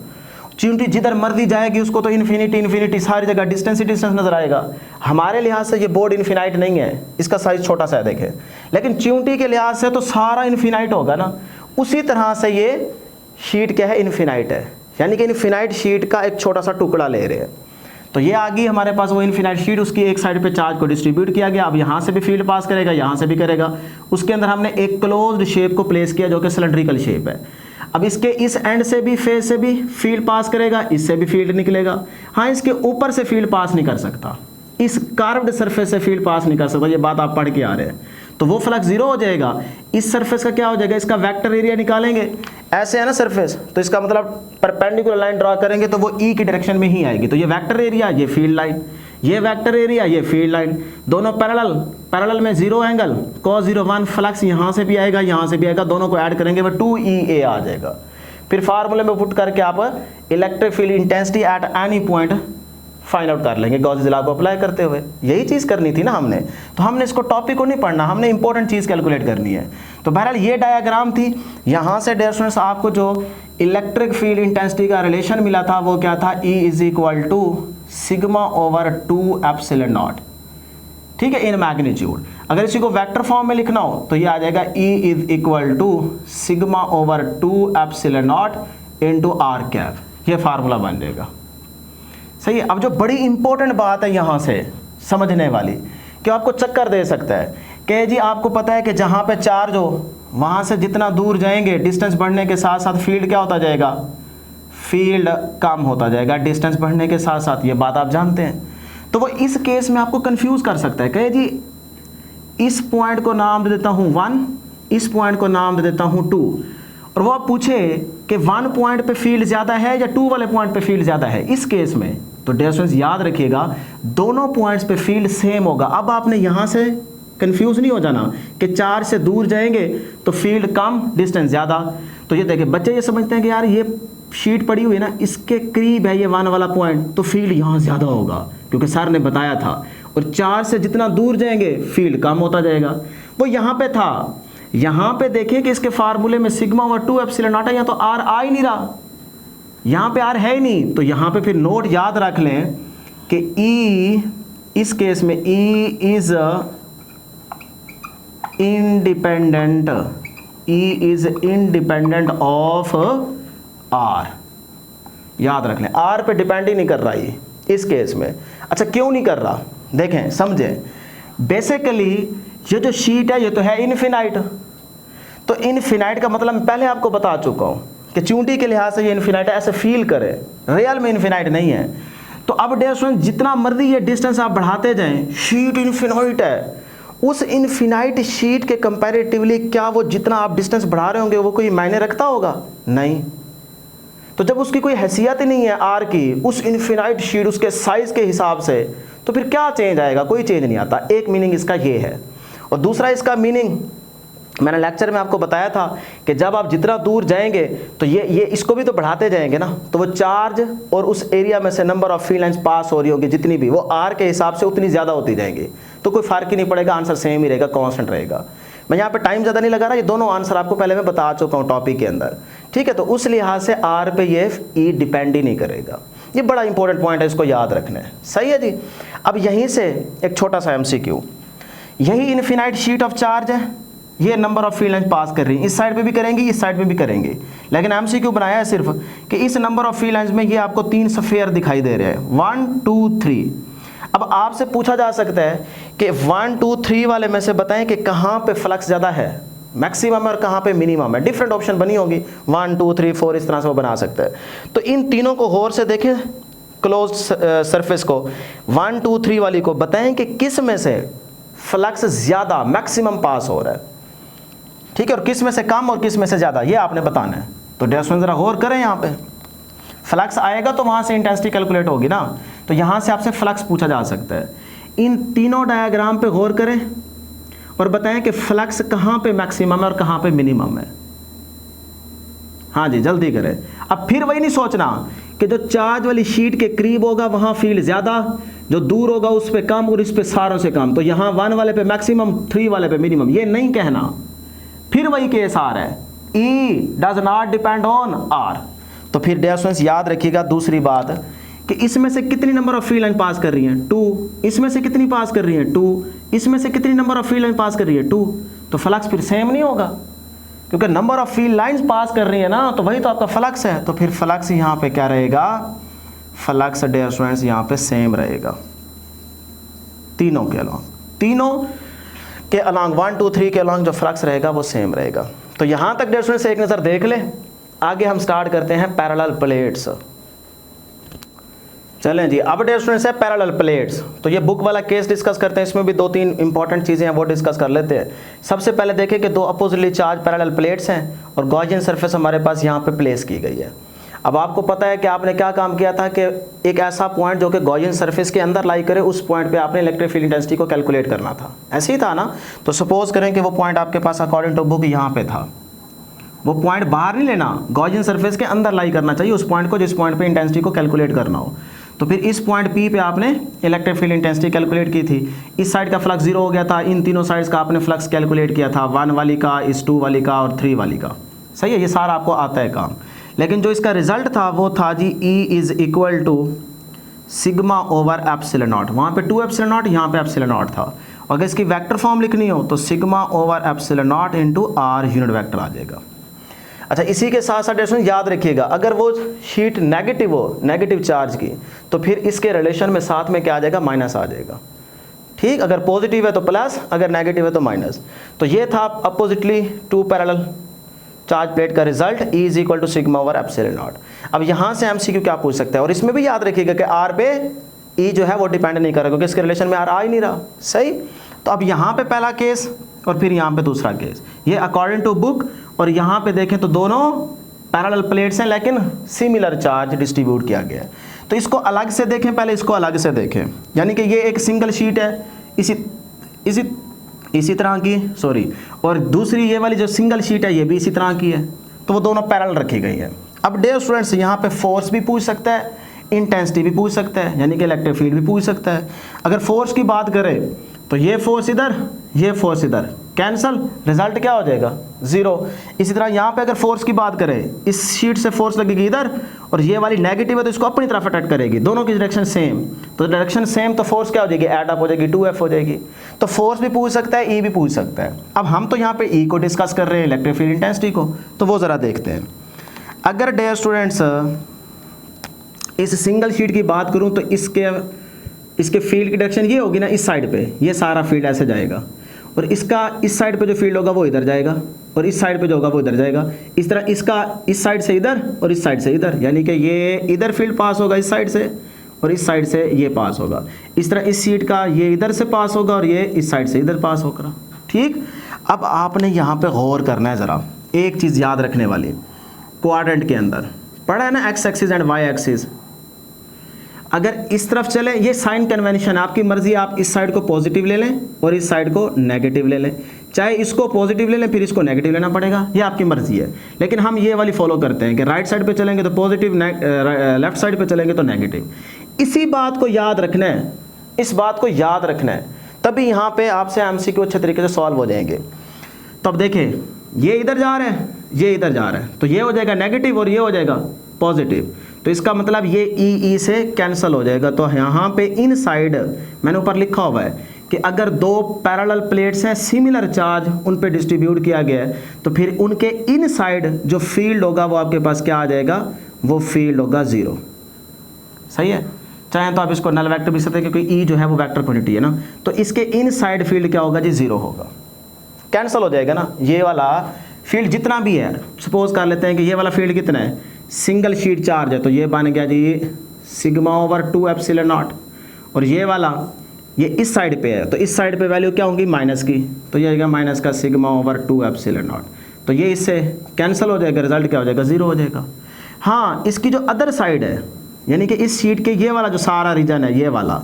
Speaker 1: चिमटी जिधर मर्जी जाएगी उसको तो इन्फिनिटी इन्फिनिटी सारी जगह डिस्टेंस ही डिस्टेंस नजर आएगा। हमारे लिहाज से ये बोर्ड इन्फिनाइट नहीं है, इसका साइज छोटा सा है देखें, लेकिन चिमटी के लिहाज से तो सारा इन्फिनाइट होगा ना। उसी तरह से ये शीट क्या है, इन्फिनाइट है, यानी कि इन्फिनाइट शीट का एक छोटा सा टुकड़ा ले रहे हैं। तो ये आ गई हमारे पास वो इन्फिनाइट शीट, उसकी एक साइड पे चार्ज को डिस्ट्रीब्यूट किया गया, अब यहाँ से भी फील्ड पास करेगा, यहाँ से भी करेगा। उसके अंदर हमने एक क्लोज्ड शेप को प्लेस किया जो कि सिलेंड्रिकल शेप है। अब इसके इस एंड से भी, फेस से भी फील्ड पास करेगा, इससे भी फील्ड निकलेगा। हाँ, इसके ऊपर से फील्ड पास नहीं कर सकता, इस कार्व्ड सरफेस से फील्ड पास नहीं कर सकता, ये बात आप पढ़ के आ रहे हैं, तो वो फ्लक्स 0 हो जाएगा। इस सरफेस का क्या हो जाएगा, इसका वेक्टर एरिया निकालेंगे, ऐसे है ना सरफेस, तो इसका मतलब परपेंडिकुलर लाइन ड्रा करेंगे तो वो E की डायरेक्शन में ही आएगी, तो ये वेक्टर एरिया, ये फील्ड लाइन, ये वेक्टर एरिया, ये फील्ड लाइन, दोनों पैरेलल में 0 एंगल, cos 0 1, फ्लक्स यहाँ से भी आएगा, यहाँ से भी आएगा, दोनों को ऐड करेंगे वो 2EA आ जाएगा। फिर फार्मूले में पुट करके आप electric field intensity at any point find out कर लेंगे गॉस लॉ को अप्लाई करते हुए। यही चीज़ करनी थी ना हमने, तो हमने इसको टॉपिक को नहीं पढ़ना, हमने इंपॉर्टेंट चीज़ कैलकुलेट करनी है। तो बहरहाल ये डायग्राम थी। यहाँ से डियर स्टूडेंट्स आपको जो इलेक्ट्रिक फील्ड इंटेंसिटी का रिलेशन मिला था वो क्या था, E is equal to sigma over 2 epsilon naught, ठीक है, इन मैग्नीट्यूड। अगर इसी को वेक्टर फॉर्म में लिखना हो तो ये आ जाएगा E is equal to sigma over 2 epsilon naught into r cap, ये फार्मूला बन जाएगा। सही है। अब जो बड़ी इंपॉर्टेंट बात है यहाँ से समझने वाली, कि आपको चक्कर दे सकता है कि जी आपको पता है कि जहाँ पे चार्ज हो वहाँ से जितना दूर जाएंगे डिस्टेंस बढ़ने के साथ साथ फील्ड क्या होता जाएगा, फील्ड कम होता जाएगा डिस्टेंस बढ़ने के साथ साथ, ये बात आप जानते हैं। तो वो इस केस में आपको कंफ्यूज कर सकता है कि जी इस पॉइंट को नाम दे देता हूँ 1, इस पॉइंट को नाम दे देता हूँ 2, और वो आप पूछे कि 1 पॉइंट पे फील्ड ज़्यादा है या 2 वाले पॉइंट पे फील्ड ज़्यादा है। इस केस में तो डियर स्टूडेंट्स याद रखिएगा दोनों पॉइंट्स पे फील्ड सेम होगा। अब आपने यहाँ से कंफ्यूज नहीं हो जाना कि 4 से दूर जाएंगे तो फील्ड कम डिस्टेंस ज़्यादा। तो ये देखिए बच्चे ये समझते हैं कि यार ये शीट पड़ी हुई है ना, इसके करीब है ये 1 वाला पॉइंट, तो फील्ड यहाँ ज़्यादा होगा क्योंकि सर ने बताया था, और 4 से जितना दूर जाएंगे फील्ड कम होता जाएगा। वो यहाँ पे था, यहाँ पे देखिए कि इसके फार्मूले में सिग्मा ओवर 2 एप्सिलॉन नॉट है, यहाँ तो आर आ ही नहीं रहा, यहाँ पे आर है ही नहीं। तो यहाँ पे फिर नोट याद रख लें कि E इस केस में E is independent, E is independent of R, याद रख लें R पे डिपेंड ही नहीं कर रहा ये इस केस में। अच्छा क्यों नहीं कर रहा, देखें समझें। बेसिकली ये जो शीट है ये तो है इनफिनाइट, तो इनफिनाइट का मतलब मैं पहले आपको बता चुका हूँ कि चूंटी के लिहाज से ये इनफिनाइट है, ऐसे फील करे, रियल में इनफिनाइट नहीं है। तो अब डियर स्टूडेंट जितना मर्जी ये डिस्टेंस आप बढ़ाते जाएं, शीट इनफिनाइट है, उस इनफिनाइट शीट के कंपैरेटिवली क्या वो जितना आप डिस्टेंस बढ़ा रहे होंगे वो कोई मायने रखता होगा? नहीं। तो जब उसकी कोई हैसियत ही नहीं है आर की उस इनफिनाइट शीट उसके साइज के हिसाब से, तो फिर क्या चेंज आएगा? कोई चेंज नहीं आता। एक मीनिंग इसका ये है। और दूसरा इसका मीनिंग मैंने लेक्चर में आपको बताया था कि जब आप जितना दूर जाएंगे तो ये इसको भी तो बढ़ाते जाएंगे ना, तो वो चार्ज और उस एरिया में से number of field lines pass हो रही होगी जितनी भी, वो आर के हिसाब से उतनी ज़्यादा होती जाएंगी। तो कोई फ़र्क ही नहीं पड़ेगा, आंसर सेम ही रहेगा, कांस्टेंट रहेगा। मैं यहाँ पे टाइम ज़्यादा नहीं लगा रहा, ये दोनों आंसर आपको पहले मैं बता चुका हूँ टॉपिक के अंदर, ठीक है। तो उस लिहाज से आर पे ये ई डिपेंड ही नहीं करेगा। ये बड़ा इंपॉर्टेंट पॉइंट है, इसको याद रखना है, सही है जी। अब यहीं से एक छोटा सा MCQ, यही इनफिनाइट शीट ऑफ चार्ज है, ये number of field lines pass कर रही है, इस साइड पे भी करेंगे, इस साइड पे भी करेंगे, लेकिन MCQ बनाया है सिर्फ कि इस नंबर ऑफ फील्ड लाइंस में ये आपको 3 स्फीयर दिखाई दे रहे हैं, 1 2 3। अब आपसे पूछा जा सकता है कि 1 2 3 वाले में से बताएं कि कहाँ पे फ्लक्स ज़्यादा है, मैक्सिमम है, और कहाँ पे मिनिमम है। डिफरेंट ऑप्शन बनी होगी, 1 2 3 4 इस तरह से वो बना सकते हैं। तो इन तीनों को गौर से देखें, क्लोज सरफेस को, 1 2 3 वाली को बताएं कि किस में से फ्लक्स ज़्यादा मैक्सिमम पास हो रहा है, ठीक है, और किस में से कम और किस में से ज़्यादा, ये आपने बताना है। तो डेस्टोन ज़रा गौर करें, यहाँ पे फ्लक्स आएगा तो वहाँ से इंटेंसिटी कैलकुलेट होगी ना, तो यहाँ से आपसे फ्लक्स पूछा जा सकता है। इन तीनों डायग्राम पे गौर करें और बताएं कि फ्लक्स कहाँ पे मैक्सिमम है और कहाँ पे मिनिमम है। हाँ जी, जल्दी करें। अब फिर वही नहीं सोचना कि जो चार्ज वाली शीट के करीब होगा वहाँ फील्ड ज़्यादा, जो दूर होगा उस पर कम और इस पे सारों से कम, तो यहाँ 1 वाले पे मैक्सिमम 3 वाले पे मिनिमम, ये नहीं कहना। फिर वही केस आ रहा है, E does not depend on R। तो फिर डियर स्टूडेंट्स याद रखिएगा दूसरी बात कि इसमें से कितनी नंबर ऑफ फील्ड लाइन पास कर रही हैं, 2, इसमें से कितनी पास कर रही हैं, 2, इसमें से कितनी नंबर ऑफ फील्ड लाइन पास कर रही है, 2। तो फ्लक्स फिर सेम नहीं होगा, क्योंकि number of field lines pass कर रही है ना, तो वही तो आपका फ्लक्स है। तो फिर फ्लक्स यहाँ पे क्या रहेगा, फ्लक्स डियर स्टूडेंट्स यहाँ पे सेम रहेगा तीनों के अलॉन्ग, तीनों के अलॉन्ग 1 2 3 के अलॉन्ग जो फ्लक्स रहेगा वो सेम रहेगा। तो यहाँ तक डियर स्टूडेंट्स एक नज़र देख लें। आगे हम स्टार्ट करते हैं पैरेलल प्लेट्स। चलें जी, अब डियर स्टूडेंट्स है पैरेलल प्लेट्स। तो ये बुक वाला केस डिस्कस करते हैं, इसमें भी 2-3 इंपॉर्टेंट चीज़ें हैं वो डिस्कस कर लेते हैं। सबसे पहले देखें कि 2 अपोजिटली चार्ज पैरेलल प्लेट्स हैं और गॉसियन सरफेस हमारे पास यहाँ पे प्लेस की गई है। अब आपको पता है कि आपने क्या काम किया था कि एक ऐसा पॉइंट जो कि गॉसियन सरफेस के अंदर लाई करे, उस पॉइंट पे आपने इलेक्ट्रिक फील्ड इंटेंसिटी को कैलकुलेट करना था, ऐसे ही था ना। तो सपोज करें कि वो पॉइंट आपके पास अकॉर्डिंग टू बुक यहाँ पे था, वो पॉइंट बाहर नहीं लेना, गॉसियन सरफेस के अंदर लाई करना चाहिए उस पॉइंट को जिस पॉइंट पे इंटेंसिटी को कैलकुलेट करना हो। तो फिर इस पॉइंट P पे आपने इलेक्ट्रिक फील्ड इंटेंसिटी कैलकुलेट की थी। इस साइड का फ्लक्स 0 हो गया था, इन तीनों साइड्स का आपने फ्लक्स कैलकुलेट किया था, 1 वाली का, इस 2 वाली का और 3 वाली का, सही है। ये सारा आपको आता है काम, लेकिन जो इसका रिजल्ट था वो था जी E is equal to sigma over epsilon naught. वहाँ पे 2 एप्सिलॉन नॉट, यहाँ पे एप्सिलॉन नॉट था। अगर इसकी वेक्टर फॉर्म लिखनी हो तो sigma over epsilon naught into R unit vector आ जाएगा। अच्छा, इसी के साथ साथ डेफिनेशन याद रखिएगा, अगर वो शीट नेगेटिव हो, नेगेटिव चार्ज की, तो फिर इसके रिलेशन में साथ में क्या आ जाएगा, माइनस आ जाएगा, ठीक। अगर पॉजिटिव है तो प्लस, अगर नेगेटिव है तो माइनस। तो ये था अपोजिटली 2 पैरेलल चार्ज प्लेट का result, E is equal to sigma over epsilon naught. अब यहाँ से MCQ क्या पूछ सकता है, और इसमें भी याद रखिएगा कि R पे E जो है वो डिपेंड नहीं कर रहा, क्योंकि इसके रिलेशन में R आ ही नहीं रहा, सही। तो अब यहाँ पे पहला केस और फिर यहाँ पे दूसरा केस, ये अकॉर्डिंग टू बुक। और यहाँ पे देखें तो दोनों पैरेलल प्लेट्स हैं लेकिन सिमिलर चार्ज डिस्ट्रीब्यूट किया गया है। तो इसको अलग से देखें, पहले इसको अलग से देखें, यानी कि ये एक सिंगल शीट है इसी तरह की, सॉरी, और दूसरी ये वाली जो सिंगल शीट है ये भी इसी तरह की है, तो वो दोनों पैरेलल रखी गई है। अब डियर स्टूडेंट्स यहाँ पे फोर्स भी पूछ सकता है, इंटेंसिटी भी पूछ सकता है, यानी कि इलेक्ट्रिक फील्ड भी पूछ सकता है। अगर फोर्स की बात करें तो ये फोर्स इधर, ये फोर्स इधर, कैंसल, रिजल्ट क्या हो जाएगा, 0। इसी तरह यहाँ पे अगर फोर्स की बात करें, इस शीट से फोर्स लगेगी इधर और ये वाली नेगेटिव है तो इसको अपनी तरफ अटैक करेगी, दोनों की डायरेक्शन सेम, तो डायरेक्शन सेम तो फोर्स क्या हो जाएगी, एड अप हो जाएगी, 2F हो जाएगी। तो फोर्स भी पूछ सकता है, E भी पूछ सकता है। अब हम तो यहाँ पे E को डिस्कस कर रहे हैं, इलेक्ट्रिक फील्ड इंटेंसिटी को, तो वो ज़रा देखते हैं। अगर डियर स्टूडेंट्स इस सिंगल शीट की बात करूँ तो इसके फील्ड की डायरेक्शन ये होगी ना, इस साइड पे ये सारा फील्ड ऐसे जाएगा, और इसका इस साइड पे जो फील्ड होगा वो इधर जाएगा, और इस साइड पे जो होगा वो इधर जाएगा। इस तरह इसका इस साइड से इधर और इस साइड से इधर, यानी कि ये इधर फील्ड पास होगा इस साइड से, और इस साइड से ये पास होगा। इस तरह इस शीट का ये इधर से पास होगा और ये इस साइड से इधर पास होगा। ठीक, अब आपने यहाँ पे गौर करना है ज़रा, एक चीज़ याद रखने वाली, क्वाड्रेंट के अंदर पढ़ा है ना X axis and Y axis. अगर इस तरफ चले, ये साइन कन्वेंशन, आपकी मर्जी, आप इस साइड को पॉजिटिव ले लें और इस साइड को नेगेटिव ले लें, चाहे इसको पॉजिटिव ले लें फिर इसको नेगेटिव लेना पड़ेगा, ये आपकी मर्जी है। लेकिन हम ये वाली फॉलो करते हैं कि राइट साइड पे चलेंगे तो पॉजिटिव, लेफ्ट साइड पे चलेंगे तो नेगेटिव। इसी बात को याद रखना है, इस बात को याद रखना है, तभी यहाँ पे आपसे एमसीक्यू अच्छे तरीके से सॉल्व हो जाएंगे। तो अब देखें, ये इधर जा रहे हैं, ये इधर जा रहे हैं, तो ये हो जाएगा नेगेटिव और ये हो जाएगा पॉजिटिव। तो इसका मतलब ये ई से कैंसिल हो जाएगा। तो यहाँ पे इन साइड मैंने ऊपर लिखा हुआ है कि अगर दो पैरेलल प्लेट्स हैं, सिमिलर चार्ज उन पे डिस्ट्रीब्यूट किया गया है, तो फिर उनके इन साइड जो फील्ड होगा वो आपके पास क्या आ जाएगा, वो फील्ड होगा 0। सही है, चाहे तो आप इसको नल वेक्टर भी सकते हैं क्योंकि ई जो है वो वेक्टर क्वांटिटी है ना। तो इसके इन साइड फील्ड क्या होगा जी, 0 होगा, कैंसिल हो जाएगा ना। ये वाला फील्ड जितना भी है, सपोज कर लेते हैं कि ये वाला फील्ड कितना है, सिंगल शीट चार्ज है, तो ये बन गया जी सिग्मा ओवर 2 एप्सिलॉन नॉट। और ये वाला ये इस साइड पे है, तो इस साइड पे वैल्यू क्या होगी, माइनस की, तो ये आएगा माइनस का सिग्मा ओवर 2 एप्सिलॉन नॉट। तो ये इससे कैंसिल हो जाएगा, रिजल्ट क्या हो जाएगा, 0 हो जाएगा। हाँ, इसकी जो अदर साइड है, यानी कि इस शीट के ये वाला जो सारा रीजन है, ये वाला,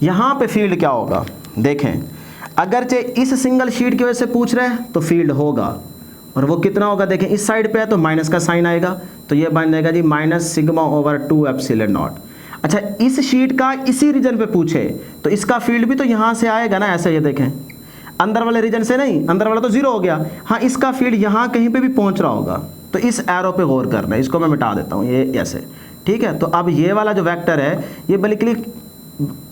Speaker 1: यहाँ पे फील्ड क्या होगा, देखें, अगरचे इस सिंगल शीट की वजह से पूछ रहे हैं तो फील्ड होगा, और वो कितना होगा, देखें इस साइड पे है तो माइनस का साइन आएगा, तो ये बन जाएगा जी minus sigma over 2 epsilon naught. अच्छा, इस शीट का इसी रीजन पे पूछे तो इसका फील्ड भी तो यहाँ से आएगा ना, ऐसे ये देखें, अंदर वाले रीजन से नहीं, अंदर वाला तो 0 हो गया। हाँ, इसका फील्ड यहाँ कहीं पे भी पहुँच रहा होगा, तो इस एरो पे गौर करना है, इसको मैं मिटा देता हूँ, ये ऐसे, ठीक है। तो अब ये वाला जो वेक्टर है ये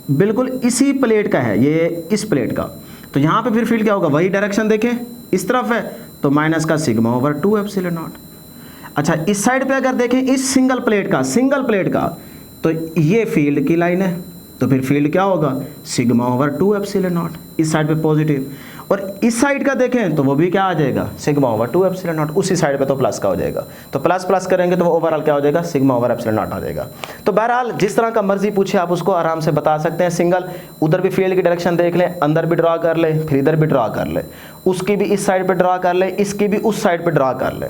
Speaker 1: बिल्कुल इसी प्लेट का है, ये इस प्लेट का, तो यहाँ पे फिर फील्ड क्या होगा, वही डायरेक्शन देखें, इस तरफ है, तो माइनस का सिग्मा ओवर 2 एप्सिलॉन नॉट। अच्छा, इस साइड पे अगर देखें, इस सिंगल प्लेट का, तो ये फील्ड की लाइन है, तो फिर फील्ड क्या होगा, सिग्मा ओवर 2 एप्सिलॉन नॉट, इस साइड पे पॉजिटिव। और इस साइड का देखें तो वो भी क्या आ जाएगा, सिग्मा ओवर 2 एप्सिलॉन नॉट, उसी साइड पे तो प्लस का हो जाएगा, तो प्लस प्लस करेंगे तो वो ओवरऑल क्या हो जाएगा, सिग्मा ओवर एप्सिलॉन नॉट आ जाएगा। तो बहरहाल जिस तरह का मर्जी पूछे आप उसको आराम से बता सकते हैं। सिंगल उधर भी फील्ड की डायरेक्शन देख लें, अंदर भी ड्रा कर ले, फिर इधर भी ड्रा कर ले, उसकी भी इस साइड पर ड्रा कर ले, इसकी भी उस साइड पर ड्रा कर ले,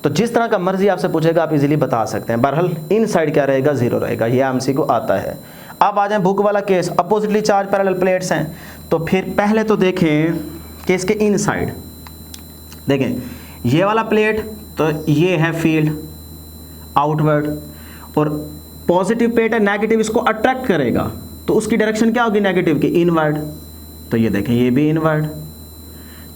Speaker 1: तो जिस तरह का मर्जी आपसे पूछेगा आप इजीली बता सकते हैं। बहरहाल इन साइड क्या रहेगा, 0 रहेगा, ये एमसीक्यू आता है। अब आ जाए बुक वाला case, oppositely charge parallel plates हैं, तो फिर पहले तो देखें कि इसके इन साइड देखें, ये वाला प्लेट, तो ये है फील्ड आउटवर्ड, और पॉजिटिव प्लेट है, नेगेटिव इसको अट्रैक्ट करेगा, तो उसकी डायरेक्शन क्या होगी, नेगेटिव की, इनवर्ड। तो ये देखें, ये भी इनवर्ड,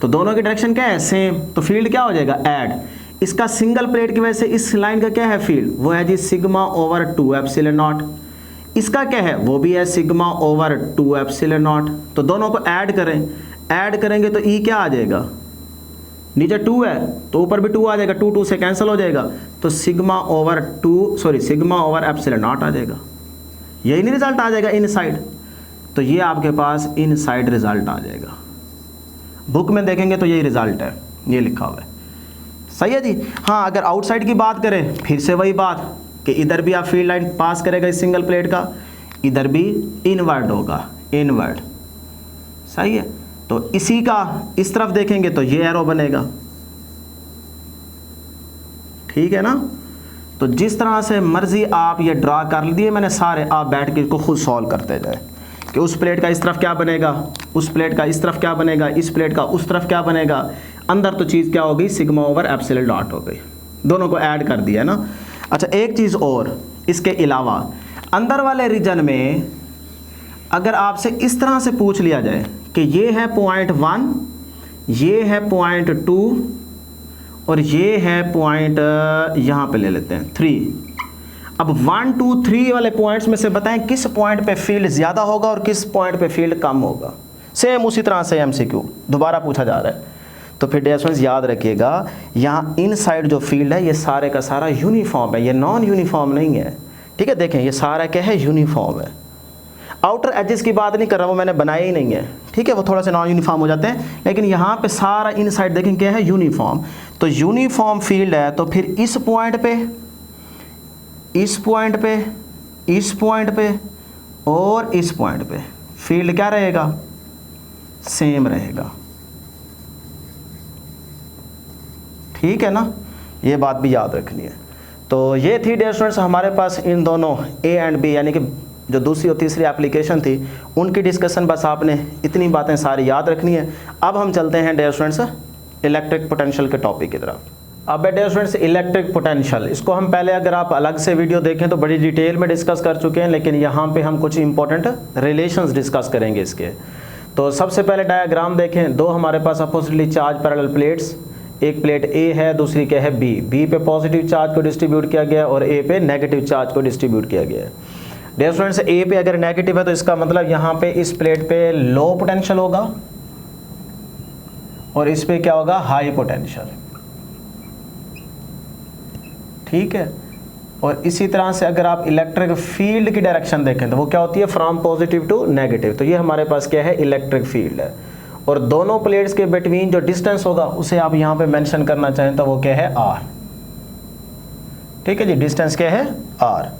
Speaker 1: तो दोनों की डायरेक्शन क्या है, सेम, तो फील्ड क्या हो जाएगा, ऐड। इसका सिंगल प्लेट की वजह से इस लाइन का क्या है फील्ड, वो है जी सिग्मा ओवर 2 एप्सिलॉन नॉट। इसका क्या है, वो भी है सिग्मा ओवर 2 एप्सिलॉन नॉट। तो दोनों को ऐड करें, ऐड करेंगे तो ई क्या आ जाएगा, नीचे 2 है तो ऊपर भी 2 आ जाएगा, 2 से कैंसिल हो जाएगा, तो सिग्मा ओवर एप्सिलॉन नॉट आ जाएगा। यही नहीं रिजल्ट आ जाएगा इन साइड, तो ये आपके पास इन साइड रिजल्ट आ जाएगा। बुक में देखेंगे तो यही रिजल्ट है, ये लिखा हुआ है। सही है जी। हाँ, अगर आउटसाइड की बात करें, फिर से वही बात कि इधर भी आप फील्ड लाइन पास करेगा इस सिंगल प्लेट का, इधर भी इनवर्ड होगा, इनवर्ड। सही है, तो इसी का इस तरफ देखेंगे तो ये एरो बनेगा, ठीक है ना। तो जिस तरह से मर्जी आप ये ड्रा कर दिए मैंने सारे, आप बैठ के इसको खुद सॉल्व करते जाए कि उस प्लेट का इस तरफ क्या बनेगा, उस प्लेट का इस तरफ क्या बनेगा, इस प्लेट का उस तरफ क्या बनेगा। अंदर तो चीज़ क्या हो गई, सिग्मा ओवर एप्सिलॉन नॉट हो गई, दोनों को ऐड कर दिया ना। अच्छा, एक चीज़ और इसके अलावा, अंदर वाले रीजन में अगर आपसे इस तरह से पूछ लिया जाए कि ये है पॉइंट 1, ये है पॉइंट 2 और ये है पॉइंट, यहाँ पे ले लेते हैं 3। अब 1, 2, 3 वाले पॉइंट्स में से बताएं किस पॉइंट पे फील्ड ज़्यादा होगा और किस पॉइंट पे फील्ड कम होगा। सेम उसी तरह से एमसीक्यू दोबारा पूछा जा रहा है। तो फिर डियर स्टूडेंट्स याद रखिएगा, यहाँ इन साइड जो फील्ड है ये सारे का सारा यूनिफॉर्म है, ये नॉन यूनिफॉर्म नहीं है। ठीक है, देखें ये सारा क्या है, यूनिफॉर्म है। आउटर एजेस की बात नहीं कर रहा, वो मैंने बनाया ही नहीं है। ठीक है, वो थोड़ा सा नॉन यूनिफॉर्म हो जाते हैं, लेकिन यहाँ पे सारा इन साइड देखें क्या है, यूनिफॉर्म। तो यूनिफॉर्म फील्ड है, तो फिर इस पॉइंट पे, इस पॉइंट पे, इस पॉइंट पे और इस पॉइंट पे फील्ड क्या रहेगा, सेम रहेगा। ठीक है ना, ये बात भी याद रखनी है। तो ये थी डियर स्टूडेंट्स हमारे पास इन दोनों ए एंड बी यानी कि जो दूसरी और तीसरी एप्लीकेशन थी उनकी डिस्कशन, बस आपने इतनी बातें सारी याद रखनी है। अब हम चलते हैं डियर स्टूडेंट्स इलेक्ट्रिक पोटेंशियल के टॉपिक की तरफ। अब डियर स्टूडेंट्स इलेक्ट्रिक पोटेंशियल, इसको हम पहले अगर आप अलग से वीडियो देखें तो बड़ी डिटेल में डिस्कस कर चुके हैं, लेकिन यहाँ पे हम कुछ इंपॉर्टेंट रिलेशंस डिस्कस करेंगे इसके। तो सबसे पहले डायग्राम देखें, दो हमारे पास अपोजिटली चार्ज पैरेलल प्लेट्स, एक प्लेट ए है दूसरी क्या है बी। बी पे पॉजिटिव चार्ज को डिस्ट्रीब्यूट किया गया और ए पे नेगेटिव चार्ज को डिस्ट्रीब्यूट किया गया है। डियर स्टूडेंट्स ए पे अगर नेगेटिव है तो इसका मतलब यहाँ पे इस प्लेट पे लो पोटेंशियल होगा और इस पे क्या होगा, हाई पोटेंशियल। ठीक है, और इसी तरह से अगर आप इलेक्ट्रिक फील्ड की डायरेक्शन देखें तो वो क्या होती है, फ्रॉम पॉजिटिव टू नेगेटिव। तो ये हमारे पास क्या है, इलेक्ट्रिक फील्ड है। और दोनों प्लेट्स के बिटवीन जो डिस्टेंस होगा उसे आप यहाँ पे मेंशन करना चाहें तो वो क्या है, आर। ठीक है जी, डिस्टेंस क्या है, आर।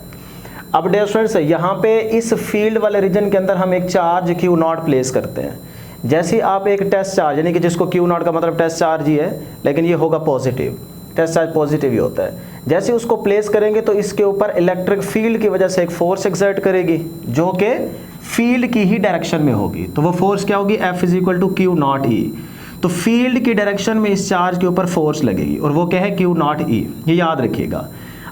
Speaker 1: अब डियर स्टूडेंट्स यहाँ पे इस फील्ड वाले रीजन के अंदर हम एक चार्ज क्यू नॉट प्लेस करते हैं। जैसे आप एक टेस्ट चार्ज यानी कि जिसको क्यू नॉट का मतलब टेस्ट चार्ज ही है, लेकिन ये होगा पॉजिटिव, टेस्ट चार्ज पॉजिटिव ही होता है। जैसे उसको प्लेस करेंगे तो इसके ऊपर इलेक्ट्रिक फील्ड की वजह से एक फोर्स एक्सर्ट करेगी जो कि फील्ड की ही डायरेक्शन में होगी। तो वो फोर्स क्या होगी, F is equal to q naught E. तो फील्ड की डायरेक्शन में इस चार्ज के ऊपर फोर्स लगेगी और वो क्या है, क्यू नॉट ई। ये याद रखिएगा।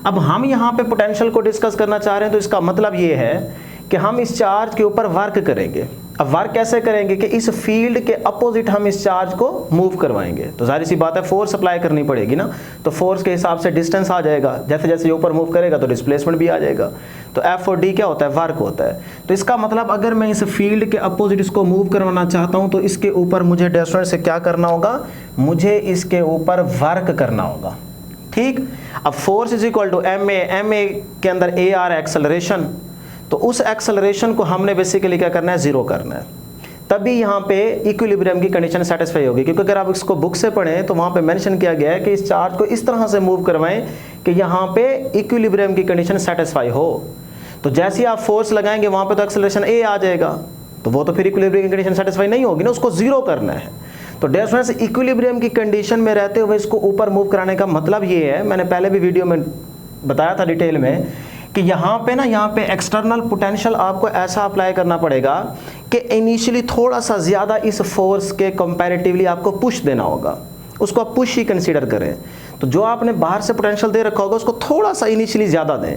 Speaker 1: अब हम यहाँ पे पोटेंशियल को डिस्कस करना चाह रहे हैं तो इसका मतलब ये है कि हम इस चार्ज के ऊपर वर्क करेंगे। अब वर्क कैसे करेंगे कि इस फील्ड के अपोजिट हम इस चार्ज को मूव करवाएंगे। तो जाहिर सी बात है फोर्स अप्लाई करनी पड़ेगी ना, तो फोर्स के हिसाब से डिस्टेंस आ जाएगा। जैसे जैसे ये ऊपर मूव करेगा तो डिस्प्लेसमेंट भी आ जाएगा। तो F और D क्या होता है, वर्क होता है। तो इसका मतलब अगर मैं इस फील्ड के अपोजिट इसको मूव करवाना चाहता हूँ तो इसके ऊपर मुझे डिस्टेंस से क्या करना होगा, मुझे इसके ऊपर वर्क करना होगा। ठीक, अब force is equal to M A के अंदर ए आर एक्सेलरेशन। तो उस एक्सेलरेशन को हमने बेसिकली क्या करना है, जीरो करना है, तभी यहाँ पे इक्विलिब्रियम की कंडीशन सेटिस्फाई होगी। क्योंकि अगर आप इसको बुक से पढ़ें तो वहाँ पे मेंशन किया गया है कि इस चार्ज को इस तरह से मूव करवाएं कि यहाँ पे इक्विलिब्रियम की कंडीशन सेटिस्फाई हो। तो जैसे ही आप फोर्स लगाएंगे वहाँ पे तो एक्सेलरेशन ए आ जाएगा, तो वो तो फिर इक्विलिब्रियम की कंडीशन सेटिस्फाई नहीं होगी ना, उसको जीरो करना है। तो डियर स्टूडेंट्स इक्विलिब्रियम की कंडीशन में रहते हुए इसको ऊपर मूव कराने का मतलब ये है, मैंने पहले भी वीडियो में बताया था डिटेल में, कि यहाँ पे ना, यहाँ पे एक्सटर्नल पोटेंशियल आपको ऐसा अप्लाई करना पड़ेगा कि इनिशियली थोड़ा सा ज़्यादा इस फोर्स के कंपैरेटिवली आपको पुश देना होगा। उसको आप पुश ही कंसीडर करें। तो जो आपने बाहर से पोटेंशियल दे रखा होगा उसको थोड़ा सा इनिशियली ज़्यादा दें।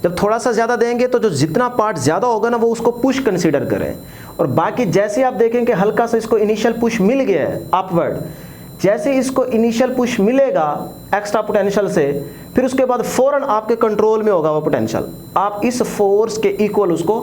Speaker 1: जब थोड़ा सा ज़्यादा देंगे तो जो जितना पार्ट ज़्यादा होगा ना वो उसको पुश कंसीडर करें। और बाकी जैसे आप देखें कि हल्का सा इसको इनिशियल पुश मिल गया है अपवर्ड, जैसे इसको इनिशियल पुश मिलेगा एक्स्ट्रा पोटेंशियल से, फिर उसके बाद फौरन आपके कंट्रोल में होगा वो पोटेंशियल। आप इस फोर्स के इक्वल उसको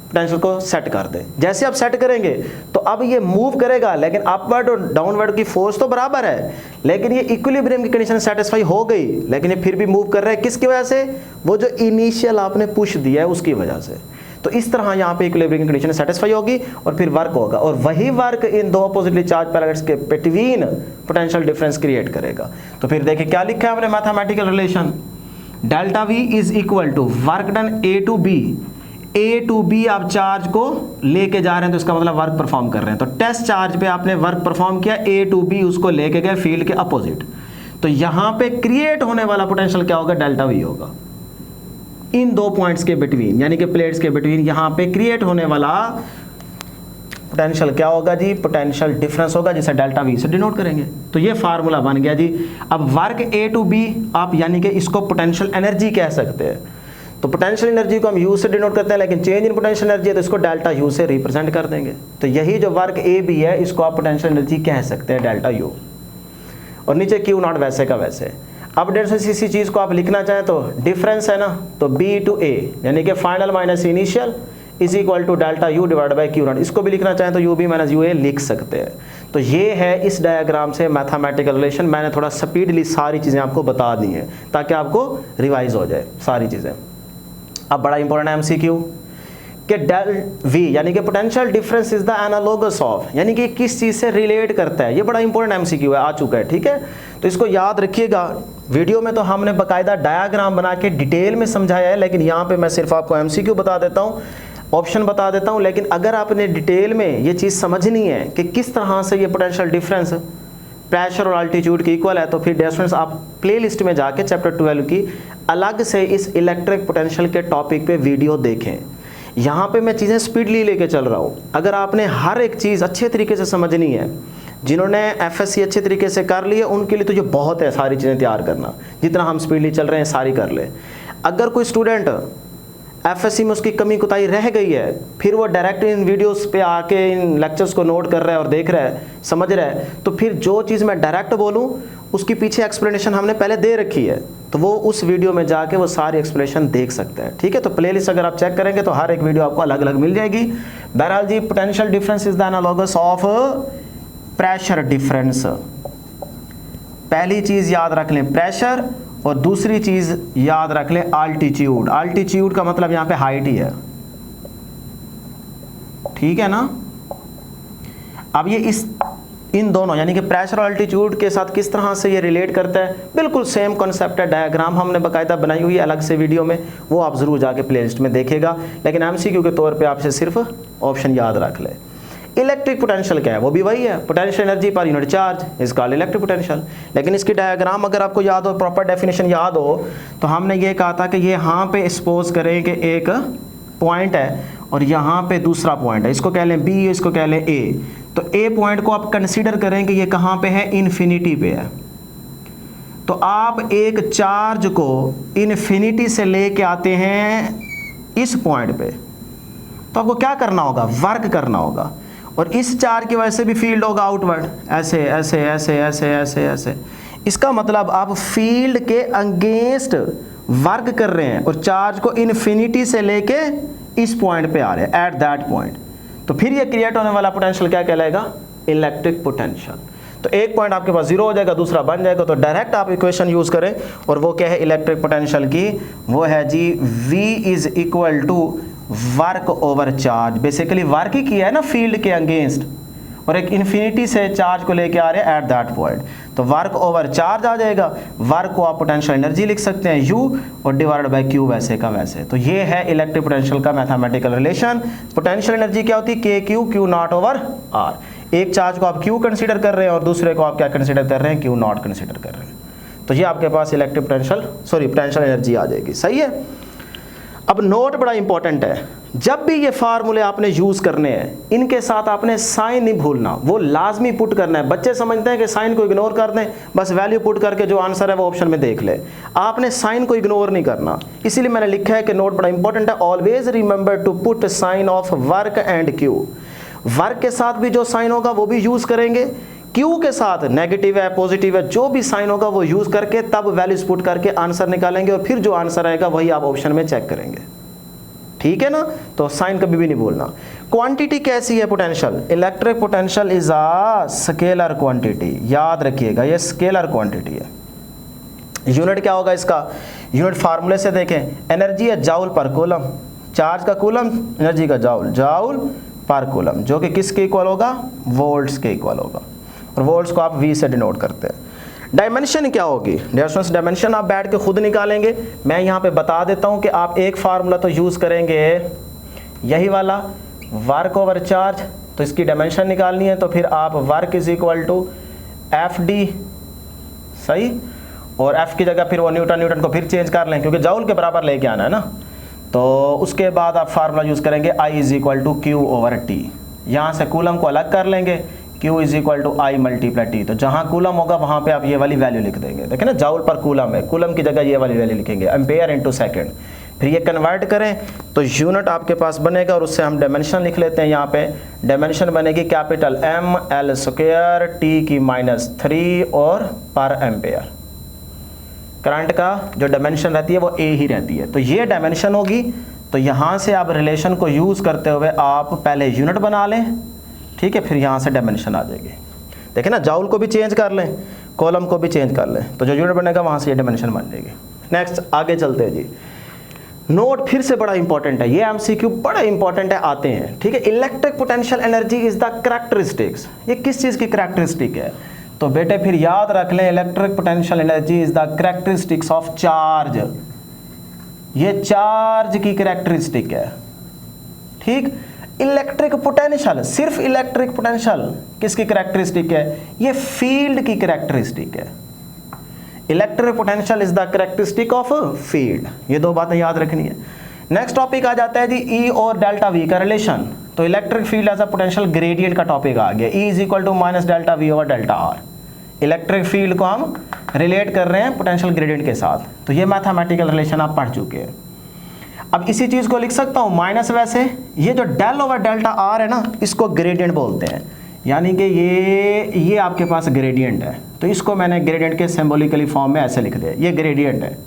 Speaker 1: पोटेंशियल को सेट कर दें। जैसे आप सेट करेंगे तो अब ये मूव करेगा, लेकिन अपवर्ड और डाउनवर्ड की फोर्स तो बराबर है, लेकिन ये इक्विलिब्रियम की कंडीशन सेटिस्फाई हो गई, लेकिन ये फिर भी मूव कर रहा है किसकी वजह से, वो जो इनिशियल आपने पुश दिया है उसकी वजह से। तो इस तरह यहाँ पे इक्विलिब्रियम की कंडीशन सेटिस्फाई होगी और फिर वर्क होगा, और वही वर्क इन दो अपोजिटली चार्ज पैरेलल्स के बिटवीन पोटेंशियल डिफरेंस क्रिएट करेगा। तो फिर देखिए क्या लिखा है हमने mathematical relation, delta V is equal to work done A to B आप चार्ज को लेके जा रहे हैं तो इसका मतलब वर्क परफॉर्म कर रहे हैं। तो टेस्ट चार्ज पे आपने वर्क परफॉर्म किया, ए टू बी उसको लेके गए फील्ड के अपोजिट, तो यहां पे क्रिएट होने वाला पोटेंशियल क्या होगा, डेल्टा V होगा। इन दो पॉइंट्स के बिटवीन यानी कि प्लेट्स के बिटवीन यहां पे क्रिएट होने वाला पोटेंशियल क्या होगा जी, पोटेंशियल डिफरेंस होगा, जिसे डेल्टा V से डिनोट करेंगे। तो ये फार्मूला बन गया जी। अब वर्क ए टू बी आप यानी कि इसको पोटेंशियल एनर्जी कह सकते हैं। तो पोटेंशियल एनर्जी को हम U से डिनोट करते हैं, लेकिन चेंज इन पोटेंशियल एनर्जी है तो इसको डेल्टा U से रिप्रेजेंट कर देंगे। तो यही जो वर्क ए बी है इसको आप पोटेंशियल एनर्जी कह सकते हैं, डेल्टा U। और नीचे Q नॉट वैसे का वैसे। अब डेढ़ से इसी चीज़ को आप लिखना चाहें तो डिफरेंस है ना, तो B टू A यानी कि final minus initial is equal to delta U divide by Q naught. इसको भी लिखना चाहें तो UB माइनस UA लिख सकते हैं। तो ये है इस डायग्राम से मैथमेटिकल रिलेशन। मैंने थोड़ा स्पीडली सारी चीज़ें आपको बता दी हैं ताकि आपको रिवाइज हो जाए सारी चीज़ें। अब बड़ा इंपॉर्टेंट MCQ, कि डेल वी यानी कि potential difference is the analogous of, यानी कि किस चीज़ से रिलेट करता है। ये बड़ा इंपॉर्टेंट एमसीक्यू है, आ चुका है, ठीक है। तो इसको याद रखिएगा। वीडियो में तो हमने बाकायदा डायग्राम बना के डिटेल में समझाया है, लेकिन यहाँ पे मैं सिर्फ आपको एमसीक्यू बता देता हूँ, ऑप्शन बता देता हूँ। लेकिन अगर आपने डिटेल में ये चीज़ समझनी है कि किस तरह से ये पोटेंशियल डिफरेंस प्रेशर और अल्टीट्यूड के इक्वल है, तो फिर डियर स्टूडेंट्स आप प्लेलिस्ट में जाके चैप्टर 12 की अलग से इस इलेक्ट्रिक पोटेंशियल के टॉपिक पे वीडियो देखें। यहाँ पे मैं चीज़ें स्पीडली लेके चल रहा हूँ। अगर आपने हर एक चीज़ अच्छे तरीके से समझनी है, जिन्होंने एफएससी अच्छे तरीके से कर ली है उनके लिए तो ये बहुत है सारी चीज़ें तैयार करना, जितना हम स्पीडली चल रहे हैं सारी कर ले। अगर कोई स्टूडेंट एफएससी में उसकी कमी कुताही रह गई है, फिर वो डायरेक्ट इन वीडियोस पे आके इन लेक्चर्स को नोट कर रहा है और देख रहा है, समझ रहा है, तो फिर जो चीज़ मैं डायरेक्ट बोलूँ उसके पीछे एक्सप्लेनेशन हमने पहले दे रखी है, तो वो उस वीडियो में जाके वो सारी एक्सप्लेनेशन देख सकते हैं, ठीक है। तो प्लेलिस्ट अगर आप चेक करेंगे तो हर एक वीडियो आपको अलग अलग मिल जाएगी। बहरहाल जी, potential difference is the analogous of pressure difference. पहली चीज़ याद रख लें प्रेशर, और दूसरी चीज़ याद रख लें अल्टीट्यूड। अल्टीट्यूड का मतलब यहाँ पे हाइट ही है, ठीक है ना। अब ये इन दोनों यानी कि प्रेशर और अल्टीट्यूड के साथ किस तरह से ये रिलेट करता है, बिल्कुल सेम कॉन्सेप्ट है। डायग्राम हमने बाकायदा बनाई हुई है अलग से वीडियो में, वो आप ज़रूर जाके प्लेलिस्ट में देखेगा। लेकिन एमसीक्यू के तौर पे आपसे सिर्फ ऑप्शन याद रख ले। इलेक्ट्रिक पोटेंशियल क्या है, वो भी वही है, potential energy per unit charge is called electric potential. लेकिन इसकी डायग्राम अगर आपको याद हो, प्रॉपर डेफिनेशन याद हो, तो हमने ये कहा था कि ये यहाँ पे सपोज करें कि एक पॉइंट है और यहाँ पे दूसरा पॉइंट है, इसको कह लें बी, इसको कह लें ए। तो ए पॉइंट को आप कंसीडर करें कि ये कहाँ पे है, इन्फिनिटी पे है। तो आप एक चार्ज को इन्फिनिटी से लेके आते हैं इस पॉइंट पे, तो आपको क्या करना होगा, वर्क करना होगा। और इस चार्ज की वजह से भी फील्ड होगा आउटवर्ड, ऐसे ऐसे ऐसे ऐसे ऐसे ऐसे। इसका मतलब आप फील्ड के अगेंस्ट वर्क कर रहे हैं और चार्ज को इन्फिनिटी से लेके इस पॉइंट पे आ रहे हैं, एट दैट पॉइंट। तो फिर ये क्रिएट होने वाला पोटेंशियल क्या कहलाएगा, इलेक्ट्रिक पोटेंशियल। तो एक पॉइंट आपके पास जीरो हो जाएगा, दूसरा बन जाएगा। तो डायरेक्ट आप इक्वेशन यूज करें, और वो क्या है इलेक्ट्रिक पोटेंशियल की, वो है जी V is equal to work over charge. Basically work ही किया है ना फील्ड के अगेंस्ट, और एक इन्फिनिटी से चार्ज को लेके आ रहे हैं एट दैट पॉइंट, तो वर्क ओवर चार्ज आ जाएगा। वर्क को आप पोटेंशियल एनर्जी लिख सकते हैं U, और डिवाइडेड बाय Q वैसे का वैसे। तो ये है इलेक्ट्रिक पोटेंशियल का मैथमेटिकल रिलेशन। पोटेंशियल एनर्जी क्या होती है, KQ Q not over R। एक चार्ज को आप Q कंसीडर कर रहे हैं और दूसरे को आप क्या कंसीडर कर रहे हैं, Q नॉट कंसीडर कर रहे हैं। तो ये आपके पास इलेक्ट्रिक पोटेंशियल एनर्जी आ जाएगी, सही है। अब नोट बड़ा इंपॉर्टेंट है, जब भी ये फार्मूले आपने यूज करने हैं, इनके साथ आपने साइन नहीं भूलना, वो लाजमी पुट करना है। बच्चे समझते हैं कि साइन को इग्नोर कर दें, बस वैल्यू पुट करके जो आंसर है वो ऑप्शन में देख ले। आपने साइन को इग्नोर नहीं करना, इसीलिए मैंने लिखा है कि नोट बड़ा इंपॉर्टेंट है। Always remember to put sign of work and Q. Work के साथ भी जो साइन होगा वो भी यूज करेंगे, क्यू के साथ नेगेटिव है पॉजिटिव है जो भी साइन होगा वो यूज करके तब वैल्यूज पुट करके आंसर निकालेंगे, और फिर जो आंसर आएगा वही आप ऑप्शन में चेक करेंगे, ठीक है ना। तो साइन कभी भी नहीं भूलना। क्वांटिटी कैसी है potential, electric potential is a scalar quantity, याद रखिएगा ये स्केलर क्वांटिटी है। यूनिट क्या होगा इसका, यूनिट फार्मूले से देखें, एनर्जी है जाउल पर कूलम, चार्ज का कूलम, एनर्जी का जाउल, जाउल पर कूलम, जो कि किसके इक्वल होगा, वोल्ट्स के इक्वल होगा, और वोल्ट्स को आप V से डिनोट करते हैं। डायमेंशन क्या होगी, डायमेंशन आप बैठ के खुद निकालेंगे। मैं यहाँ पे बता देता हूँ कि आप एक फार्मूला तो यूज़ करेंगे यही वाला, वर्क ओवर चार्ज। तो इसकी डायमेंशन निकालनी है, तो फिर आप work is equal to FD, सही, और F की जगह फिर वो न्यूटन को फिर चेंज कर लें, क्योंकि जाउल के बराबर लेके आना है ना। तो उसके बाद आप फार्मूला यूज़ करेंगे I is equal to Q over T। यहाँ से कूलम को अलग कर लेंगे, Q is equal to I multiply T। तो जहाँ कूलम होगा वहाँ पे आप ये वाली वैल्यू लिख देंगे, देखें ना, जाउल पर कूलम है, कूलम की जगह ये वाली वैल्यू लिखेंगे, एम्पेयर इनटू सेकंड। फिर ये कन्वर्ट करें तो यूनिट आपके पास बनेगा, और उससे हम डायमेंशन लिख लेते हैं। यहाँ पे डायमेंशन बनेगी कैपिटल ML स्क्वायर T की -3 और पर एम्पेयर। करंट का जो डायमेंशन रहती है वो A ही रहती है, तो ये डायमेंशन होगी। तो यहाँ से आप रिलेशन को यूज़ करते हुए आप पहले यूनिट बना लें, ठीक है, फिर यहाँ से डायमेंशन आ जाएगी। देखिए ना, जाउल को भी चेंज कर लें, कॉलम को भी चेंज कर लें, तो जो यूनिट बनेगा वहाँ से ये डायमेंशन बन जाएगी। नेक्स्ट आगे चलते हैं जी। नोट फिर से बड़ा इंपॉर्टेंट है, ये एमसीक्यू बड़ा इंपॉर्टेंट है, आते हैं, ठीक है। Electric potential energy is the characteristics, ये किस चीज की कैरेक्टरिस्टिक है? तो बेटे फिर याद रख लें, electric potential energy is the characteristics of charge, ये चार्ज की कैरेक्टरिस्टिक है, ठीक। इलेक्ट्रिक पोटेंशियल, सिर्फ इलेक्ट्रिक पोटेंशियल किसकी कैरेक्टरिस्टिक है? ये फील्ड की कैरेक्टरिस्टिक है। Electric potential is the characteristic of field, ये दो बातें याद रखनी है। नेक्स्ट टॉपिक आ जाता है जी ई और डेल्टा वी का रिलेशन। तो electric field as a potential gradient का टॉपिक आ गया, E is equal to minus delta V over delta R. Electric field को हम रिलेट कर रहे हैं पोटेंशियल ग्रेडियंट के साथ, तो ये मैथमेटिकल रिलेशन आप पढ़ चुके हैं। अब इसी चीज को लिख सकता हूं माइनस, वैसे ये जो डेल ओवर डेल्टा आर है ना, इसको ग्रेडियंट बोलते हैं, यानी कि ये आपके पास ग्रेडियंट है, तो इसको मैंने ग्रेडियंट के सिंबॉलिकली फॉर्म में ऐसे लिख दिया, ये ग्रेडियंट है।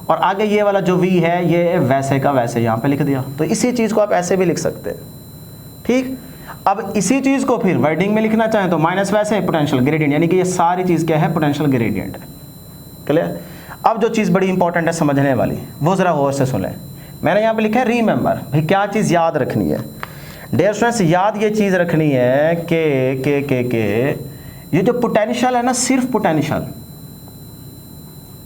Speaker 1: और आगे ये वाला जो v है, ये वैसे का वैसे यहाँ पे लिख दिया, तो इसी चीज को आप ऐसे भी लिख सकते हैं, ठीक। अब इसी चीज को फिर वर्डिंग में लिखना चाहें तो माइनस वैसे पोटेंशियल ग्रेडियंट, यानी कि ये सारी चीज क्या है? पोटेंशियल ग्रेडियंट है, क्लियर। अब जो चीज बड़ी इंपॉर्टेंट है समझने वाली, वो जरा गौर से सुने। मैंने यहाँ पे लिखा है रीमेंबर, भाई क्या चीज याद रखनी है? डियर स्टूडेंट्स, याद ये चीज रखनी है कि ये जो पोटेंशियल है ना, सिर्फ पोटेंशियल,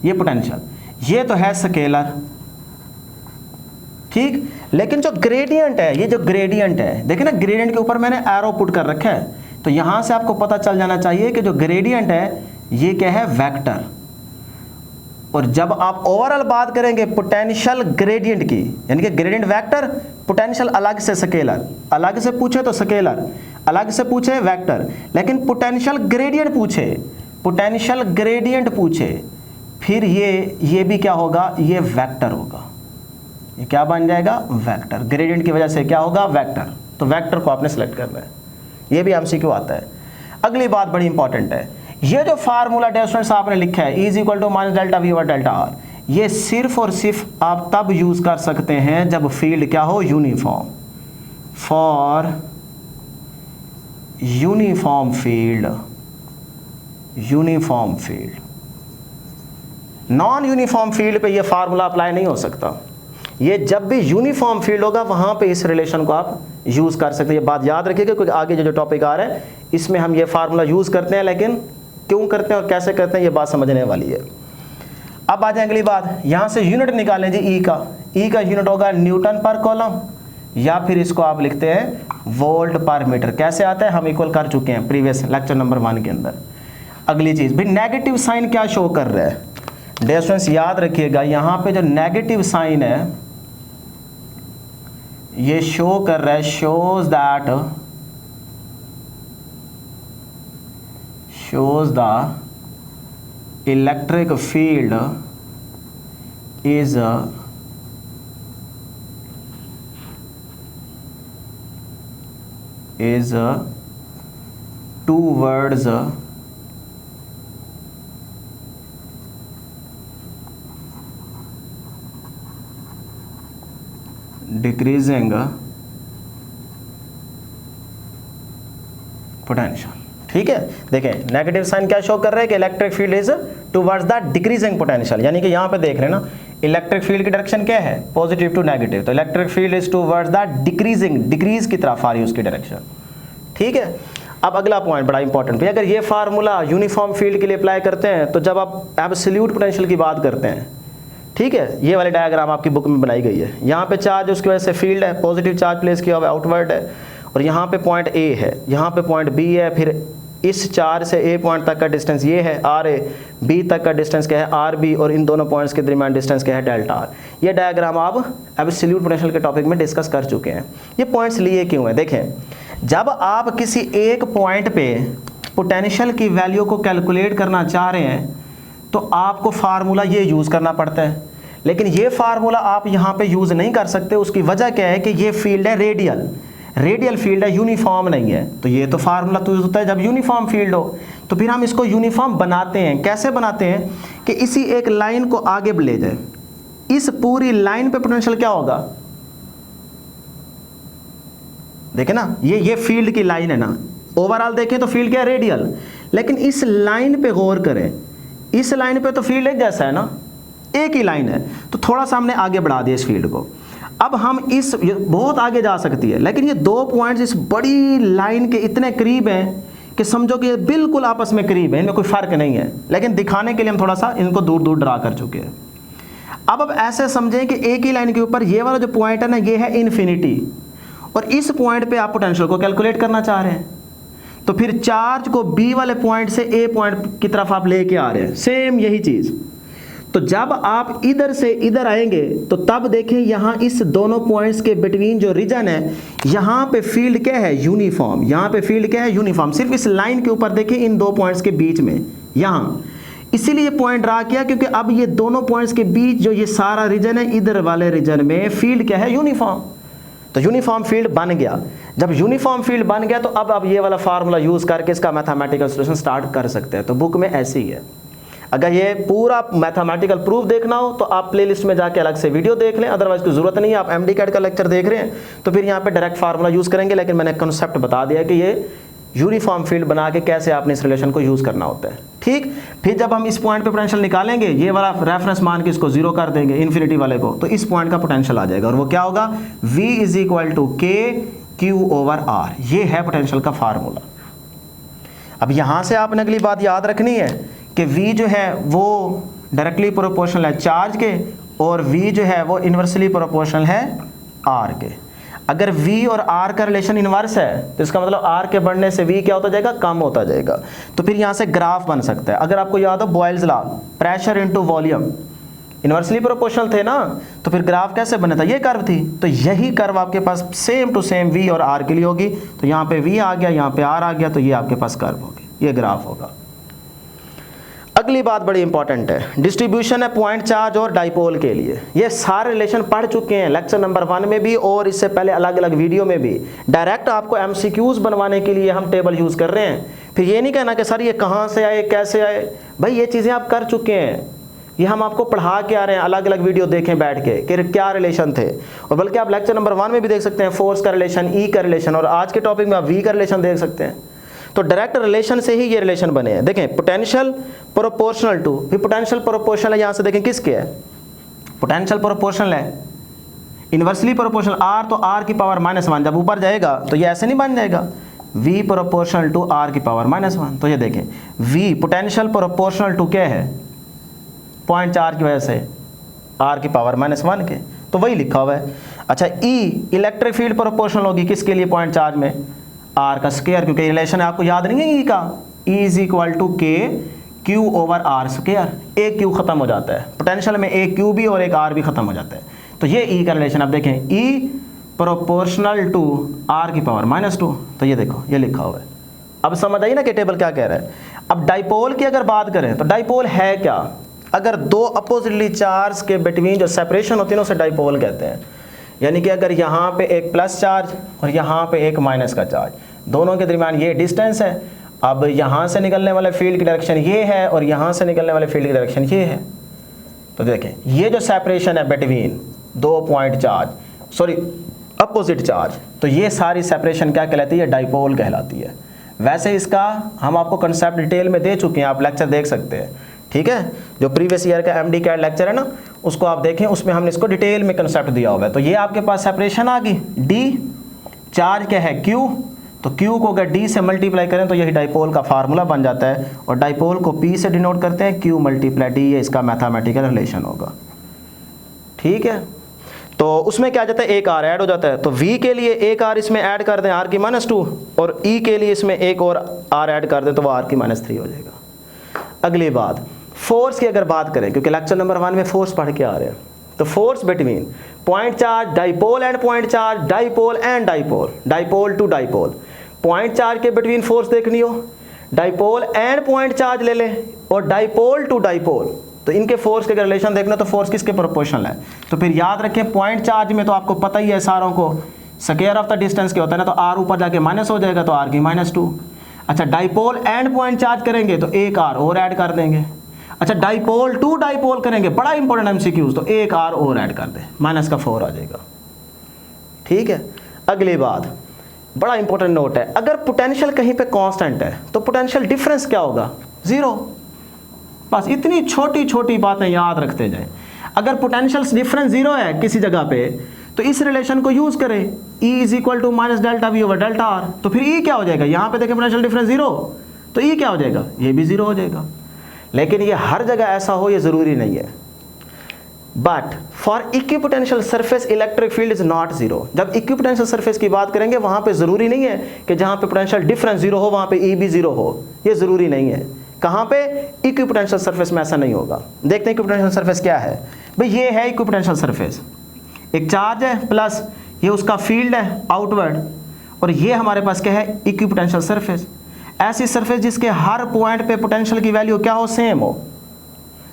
Speaker 1: ये पोटेंशियल, ये तो है स्केलर, ठीक। लेकिन जो ग्रेडियंट है, ये जो ग्रेडियंट है, देखिए ना, ग्रेडियंट के ऊपर मैंने एरो पुट कर रखा है, तो यहां से आपको पता चल जाना चाहिए कि जो ग्रेडियंट है ये क्या है? वेक्टर। और जब आप ओवरऑल बात करेंगे पोटेंशियल ग्रेडियंट की, यानी कि ग्रेडियंट वेक्टर, पोटेंशियल अलग से स्केलर, अलग से पूछे तो स्केलर, अलग से पूछे वेक्टर, लेकिन पोटेंशियल ग्रेडियंट पूछे, पोटेंशियल ग्रेडियंट पूछे, फिर ये भी क्या होगा? ये वेक्टर होगा। ये क्या बन जाएगा? वेक्टर। ग्रेडियंट की वजह से क्या होगा? वेक्टर। तो वेक्टर को आपने सेलेक्ट करना है, ये भी एमसीक्यू आता है। अगली बात बड़ी इंपॉर्टेंट है, ये जो फार्मूला स्टूडेंट्स आपने लिखा है, E is equal to minus delta V over delta R, ये सिर्फ और सिर्फ आप तब यूज कर सकते हैं जब फील्ड क्या हो? Uniform. For uniform field, uniform field, non uniform field पे ये फार्मूला अप्लाई नहीं हो सकता। ये जब भी यूनिफॉर्म फील्ड होगा वहां पे इस रिलेशन को आप यूज कर सकते हैं। ये बात याद रखिएगा, क्योंकि आगे जो टॉपिक आ रहा है इसमें हम ये फार्मूला यूज करते हैं, लेकिन क्यों करते हैं और कैसे करते हैं ये बात समझने वाली है। अब आ जाए अगली बात, यहां से यूनिट निकालें जी ई का। ई का यूनिट होगा न्यूटन पर कॉलम, या फिर इसको आप लिखते हैं वोल्ट पर मीटर। कैसे आता है? हम इक्वल कर चुके हैं प्रीवियस लेक्चर नंबर 1 के अंदर। अगली चीज भी, नेगेटिव साइन क्या शो कर रहा है? डियर स्टूडेंट्स याद रखिएगा, यहां पे जो नेगेटिव साइन है ये शो कर रहा है, shows the electric field is towards decreasing potential, ठीक है। देखें नेगेटिव साइन क्या शो कर रहे हैं कि electric field is towards the decreasing potential, यानी कि यहां पे देख रहे हैं ना, इलेक्ट्रिक फील्ड की डायरेक्शन क्या है? पॉजिटिव टू नेगेटिव, तो electric field is towards the decreasing, decrease की तरफ आ रही है उसकी डायरेक्शन, ठीक है। अब अगला पॉइंट बड़ा इंपॉर्टेंट है, अगर ये फार्मूला यूनिफॉर्म फील्ड के लिए अप्लाई करते हैं तो जब आप एब्सोल्यूट पोटेंशियल की बात करते हैं, ठीक है, ये वाले डायग्राम आपकी बुक में बनाई गई है, यहाँ पे चार्ज उसकी वजह से फील्ड है, पॉजिटिव चार्ज प्लेस किया हुआ आउटवर्ड है, और यहाँ पे पॉइंट ए है, यहाँ पे पॉइंट बी है, फिर इस चार्ज से ए पॉइंट तक का डिस्टेंस ये है आर ए, बी तक का डिस्टेंस क्या है आर बी, और इन दोनों पॉइंट्स के दरमियान डिस्टेंस क्या है डेल्टा आर। ये डायग्राम आप एब्सोल्यूट पोटेंशियल के टॉपिक में डिस्कस कर चुके हैं। ये पॉइंट्स लिए क्यों है? देखें, जब आप किसी एक पॉइंट पे पोटेंशियल की वैल्यू को कैलकुलेट करना चाह रहे हैं तो आपको फार्मूला ये यूज़ करना पड़ता है, लेकिन ये फार्मूला आप यहाँ पे यूज़ नहीं कर सकते। उसकी वजह क्या है कि ये फील्ड है रेडियल, रेडियल फील्ड है, यूनिफॉर्म नहीं है। तो ये तो फार्मूला तो यूज होता है जब यूनिफॉर्म फील्ड हो, तो फिर हम इसको यूनिफॉर्म बनाते हैं। कैसे बनाते हैं कि इसी एक लाइन को आगे ले जाए, इस पूरी लाइन पे पोटेंशियल क्या होगा? देखें ना, ये फील्ड की लाइन है ना, ओवरऑल देखें तो फील्ड क्या है? रेडियल, लेकिन इस लाइन पे गौर करें, इस लाइन पे तो फील्ड एक जैसा है ना, एक ही लाइन है, तो थोड़ा सा हमने आगे बढ़ा दिया इस फील्ड को। अब हम इस बहुत आगे जा सकती है, लेकिन ये 2 पॉइंट्स इस बड़ी लाइन के इतने करीब हैं कि समझो कि ये बिल्कुल आपस में करीब है, इनमें कोई फ़र्क नहीं है, लेकिन दिखाने के लिए हम थोड़ा सा इनको दूर दूर ड्रा कर चुके हैं। अब ऐसे समझें कि एक ही लाइन के ऊपर ये वाला जो पॉइंट है ना, ये है इन्फिनिटी, और इस पॉइंट पे आप पोटेंशियल को कैलकुलेट करना चाह रहे हैं। तो फिर चार्ज को बी वाले पॉइंट से ए पॉइंट की तरफ आप लेके आ रहे हैं, सेम यही चीज़। तो जब आप इधर से इधर आएंगे तो तब देखें यहाँ इस दोनों पॉइंट्स के बिटवीन जो रीजन है, यहाँ पे फील्ड क्या है, यूनिफॉर्म। यहाँ पे फील्ड क्या है, यूनिफॉर्म। सिर्फ इस लाइन के ऊपर देखें, इन 2 पॉइंट्स के बीच में, यहाँ इसीलिए पॉइंट ड्रा किया, क्योंकि अब ये दोनों पॉइंट्स के बीच जो ये सारा रीजन है, इधर वाले रीजन में फील्ड क्या है, यूनिफॉर्म। तो यूनिफॉर्म फील्ड बन गया। जब यूनिफॉर्म फील्ड बन गया तो अब आप ये वाला फार्मूला यूज करके इसका मैथमेटिकल सॉल्यूशन स्टार्ट कर सकते हैं। तो बुक में ऐसे ही है। अगर ये पूरा मैथमेटिकल प्रूफ देखना हो तो आप प्लेलिस्ट में जाके अलग से वीडियो देख लें, अदरवाइज कोई जरूरत नहीं है। आप एमडी कैट का लेक्चर देख रहे हैं तो फिर यहाँ पे डायरेक्ट फार्मूला यूज करेंगे, लेकिन मैंने कॉन्सेप्ट बता दिया कि ये यूनिफॉर्म फील्ड बना के कैसे आपने इस रिलेशन को यूज करना होता है। ठीक, फिर जब हम इस पॉइंट पे पोटेंशियल निकालेंगे, ये वाला रेफरेंस मान के इसको 0 कर देंगे, इन्फिनिटी वाले को, तो इस पॉइंट का पोटेंशियल आ जाएगा, और वो क्या होगा, V = K/Q/R। ये है पोटेंशियल का फार्मूला। अब यहां से आपने अगली बात याद रखनी है कि V जो है वो डायरेक्टली प्रोपोर्शनल है चार्ज के, और V जो है वो इन्वर्सली प्रोपोर्शनल है R के। अगर V और R का रिलेशन इन्वर्स है तो इसका मतलब R के बढ़ने से V क्या होता जाएगा, कम होता जाएगा। तो फिर यहाँ से ग्राफ बन सकता है। अगर आपको याद हो Boyle's law, pressure into volume, inversely proportional थे ना, तो फिर ग्राफ कैसे बना था, ये कर्व थी। तो यही कर्व आपके पास सेम टू सेम V और R के लिए होगी। तो यहाँ पे V आ गया, यहाँ पे R आ गया, तो ये आपके पास कर्व होगी, ये ग्राफ होगा। अगली बात बड़ी इंपॉर्टेंट है, डिस्ट्रीब्यूशन है पॉइंट चार्ज और डाइपोल के लिए। ये सारे रिलेशन पढ़ चुके हैं लेक्चर नंबर 1 में भी, और इससे पहले अलग अलग वीडियो में भी। डायरेक्ट आपको MCQs बनवाने के लिए हम टेबल यूज कर रहे हैं। फिर ये नहीं कहना कि सर ये कहाँ से आए, कैसे आए। भाई ये चीज़ें आप कर चुके हैं, ये हम आपको पढ़ा के आ रहे हैं। अलग अलग वीडियो देखें बैठ के कि क्या रिलेशन थे, और बल्कि आप लेक्चर नंबर 1 में भी देख सकते हैं फोर्स का रिलेशन, ई का रिलेशन, और आज के टॉपिक में आप वी का रिलेशन देख सकते हैं। तो डायरेक्ट रिलेशन से ही ये रिलेशन बने हैं। देखें पोटेंशियल प्रोपोर्शनल टू, फिर पोटेंशियल प्रोपोर्शनल है, यहाँ से देखें किसके है, पोटेंशियल प्रोपोर्शनल है इन्वर्सली प्रोपोर्शनल R, तो R की पावर -1 जब ऊपर जाएगा तो ये ऐसे नहीं बन जाएगा, V प्रोपोर्शनल टू R की पावर -1। तो ये देखें V पोटेंशियल प्रोपोर्शनल टू क्या है, पॉइंट चार्ज की वजह से R की पावर -1 के, तो वही लिखा हुआ है। अच्छा E इलेक्ट्रिक फील्ड प्रोपोर्शनल होगी किसके लिए, पॉइंट चार्ज में R का स्क्वायर, क्योंकि रिलेशन आपको याद नहीं है E का, E = K/Q/R²। एक Q खत्म हो जाता है पोटेंशियल में, एक Q भी और एक R भी खत्म हो जाता है। तो ये E का रिलेशन आप देखें, E प्रोपोर्शनल टू R की पावर -2। तो ये देखो ये लिखा हुआ है। अब समझ आई ना कि टेबल क्या कह रहा है। अब डाइपोल की अगर बात करें तो डाइपोल है क्या, अगर 2 अपोजिटली चार्ज के बिटवीन जो सेपरेशन होती है ना उसे डाइपोल कहते हैं। यानी कि अगर यहाँ पे एक प्लस चार्ज और यहाँ पे एक माइनस का चार्ज, दोनों के दरमियान ये डिस्टेंस है। अब यहाँ से निकलने वाले फील्ड की डायरेक्शन ये है और यहाँ से निकलने वाले फील्ड की डायरेक्शन ये है। तो देखें ये जो सेपरेशन है between 2 point charge, sorry opposite charge, तो ये सारी सेपरेशन क्या कहलाती है, डाइपोल कहलाती है। वैसे इसका हम आपको कंसेप्ट डिटेल में दे चुके हैं, आप लेक्चर देख सकते हैं। ठीक है, जो प्रीवियस ईयर का MD कैट लेक्चर है ना, उसको आप देखें, उसमें हमने इसको डिटेल में कंसेप्ट दिया हुआ है। तो ये आपके पास सेपरेशन आ गई, D चार्ज क्या है Q, तो Q को अगर D से मल्टीप्लाई करें तो यही डाइपोल का फार्मूला बन जाता है, और डाइपोल को P से डिनोट करते हैं, Q × D, ये इसका मैथमेटिकल रिलेशन होगा। ठीक है, तो उसमें क्या जाता है, एक R ऐड हो जाता है। तो V के लिए एक R इसमें ऐड कर दें, R की -2, और E के लिए इसमें एक और R ऐड कर दें तो वो R की -3 हो जाएगा। अगली बात फोर्स की अगर बात करें, क्योंकि लेक्चर नंबर 1 में फोर्स पढ़ के आ रहे हैं, तो force between point charge, dipole and point charge, dipole and dipole, dipole to dipole. Point charge के बिटवीन फोर्स देखनी हो, डाइपोल एंड पॉइंट चार्ज ले लें, और डाइपोल टू डाइपोल, तो इनके फोर्स के रिलेशन देखना, तो फोर्स किसके प्रोपोर्शनल है। तो फिर याद रखें पॉइंट चार्ज में तो आपको पता ही है सारों को, स्क्वायर ऑफ द डिस्टेंस क्या होता है ना, तो R ऊपर जाके माइनस हो जाएगा, तो R की -2। अच्छा डाइपोल एंड पॉइंट चार्ज करेंगे तो एक R और ऐड कर देंगे। अच्छा डाइपोल टू डाइपोल करेंगे, बड़ा इंपॉर्टेंट MCQs, तो एक R और ऐड कर दें, -4 आ जाएगा। ठीक है, अगली बात बड़ा इंपॉर्टेंट नोट है, अगर पोटेंशियल कहीं पे कांस्टेंट है तो पोटेंशियल डिफरेंस क्या होगा, 0। बस इतनी छोटी छोटी बातें याद रखते जाएं। अगर पोटेंशियल डिफरेंस जीरो है किसी जगह पे तो इस रिलेशन को यूज करें, E is equal to minus delta V over delta R. तो फिर E क्या हो जाएगा, यहाँ पे देखें पोटेंशियल डिफरेंस जीरो, तो E क्या हो जाएगा, ये भी जीरो हो जाएगा। लेकिन ये हर जगह ऐसा हो ये जरूरी नहीं है। But for equipotential surface electric field is not zero. जब इक्विपोटेंशियल सरफेस की बात करेंगे वहां पे जरूरी नहीं है कि जहां पे पोटेंशियल डिफरेंस जीरो हो वहां पे E भी जीरो हो, ये जरूरी नहीं है। कहां पे, इक्विपोटेंशियल सरफेस में ऐसा नहीं होगा। देखते हैं इक्विपोटेंशियल सरफेस क्या है। भाई ये है इक्विपोटेंशियल सरफेस, एक चार्ज है प्लस ये उसका फील्ड है आउटवर्ड, और ये हमारे पास क्या है, इक्विपोटेंशियल सरफेस। ऐसी सरफेस जिसके हर पॉइंट पे पोटेंशियल की वैल्यू क्या हो, सेम हो।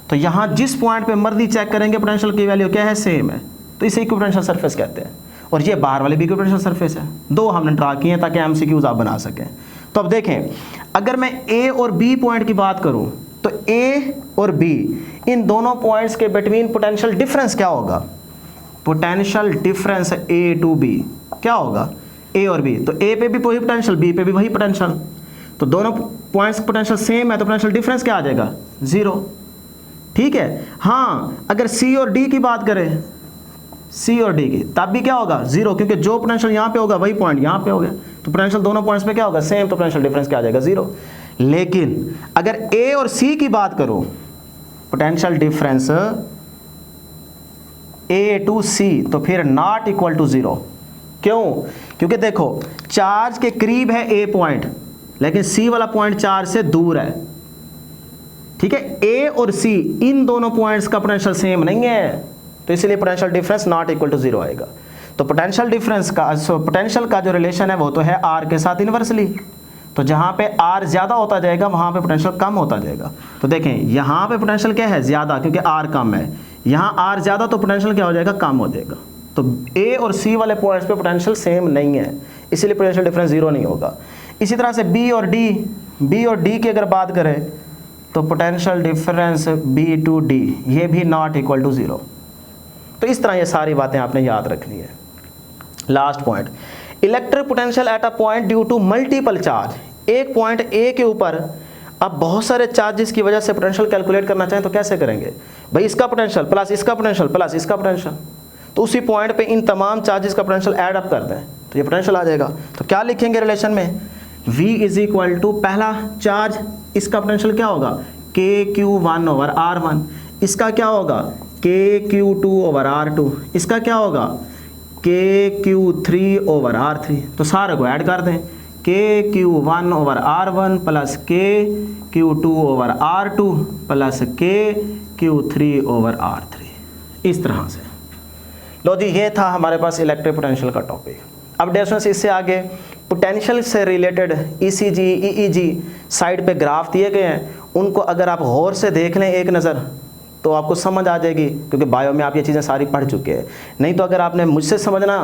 Speaker 1: तो यहां जिस पॉइंट पे मर्जी चेक करेंगे पोटेंशियल की वैल्यू क्या है, सेम है, तो इसे इक्विपोटेंशियल सरफेस कहते हैं। और ये बाहर वाले भी इक्विपोटेंशियल सरफेस है। दो हमने ड्रा किए हैं ताकि एमसीक्यूज आप बना सकें। तो अब देखें, अगर मैं ए और बी पॉइंट की बात करूं तो ए और बी इन दोनों पॉइंट्स के बिटवीन पोटेंशियल डिफरेंस क्या होगा, potential difference A to B क्या होगा, ए और बी। तो ए पे भी वही पोटेंशियल, बी पे भी वही पोटेंशियल, तो दोनों पॉइंट्स पोटेंशियल सेम है, तो पोटेंशियल डिफरेंस क्या आ जाएगा, जीरो। ठीक है। हाँ, अगर सी और डी की बात करें, सी और डी की, तब भी क्या होगा, जीरो, क्योंकि जो पोटेंशियल यहाँ पे होगा वही पॉइंट यहाँ पे हो गया, तो पोटेंशियल दोनों पॉइंट्स पे क्या होगा, सेम, तो पोटेंशियल डिफरेंस क्या आ जाएगा, जीरो। लेकिन अगर ए और सी की बात करूं, पोटेंशियल डिफरेंस ए टू सी, तो फिर नॉट इक्वल टू जीरो। क्यों, क्योंकि देखो चार्ज के करीब है ए पॉइंट, लेकिन सी वाला पॉइंट चार्ज से दूर है। ठीक है, ए और सी इन दोनों पॉइंट्स का पोटेंशियल सेम नहीं है, तो इसलिए potential difference not equal to zero आएगा। तो पोटेंशियल डिफरेंस का, पोटेंशियल का जो रिलेशन है वो तो है आर के साथ इनवर्सली। तो जहां पे आर ज्यादा होता जाएगा वहां पे पोटेंशियल कम होता जाएगा। तो देखें यहां पे पोटेंशियल क्या है, ज्यादा, क्योंकि आर कम है। यहां आर ज्यादा तो पोटेंशियल क्या हो जाएगा, कम हो जाएगा। तो ए और सी वाले पॉइंट्स पे पोटेंशियल सेम नहीं है, इसलिए पोटेंशियल डिफरेंस जीरो नहीं होगा। इसी तरह से बी और डी की अगर बात करें तो potential difference B to D ये भी नॉट इक्वल टू जीरो। तो इस तरह ये सारी बातें आपने याद रखनी है। Last point, electric potential at a point due to multiple charge. एक पॉइंट ए के ऊपर अब बहुत सारे चार्जेस की वजह से पोटेंशियल कैलकुलेट करना चाहें तो कैसे करेंगे, भाई इसका पोटेंशियल प्लस इसका पोटेंशियल प्लस इसका पोटेंशियल, तो उसी पॉइंट पे इन तमाम चार्जेस का पोटेंशियल ऐड अप कर दें तो ये पोटेंशियल आ जाएगा। तो क्या लिखेंगे रिलेशन में, V इज इक्वल टू पहला चार्ज, इसका पोटेंशियल क्या होगा, KQ1 ओवर R1, इसका क्या होगा, KQ2 ओवर R2, इसका क्या होगा, KQ3 ओवर R3। तो सारे को ऐड कर दें, KQ1 over R1 plus KQ2 over R2 plus KQ3 over R3। इस तरह से। लो जी, ये था हमारे पास इलेक्ट्रिक पोटेंशियल का टॉपिक। अब डियर स्टूडेंट्स, इससे आगे पोटेंशियल से रिलेटेड ECG, EEG साइड पे ग्राफ दिए गए हैं, उनको अगर आप गौर से देख लें एक नज़र तो आपको समझ आ जाएगी, क्योंकि बायो में आप ये चीज़ें सारी पढ़ चुके हैं। नहीं तो अगर आपने मुझसे समझना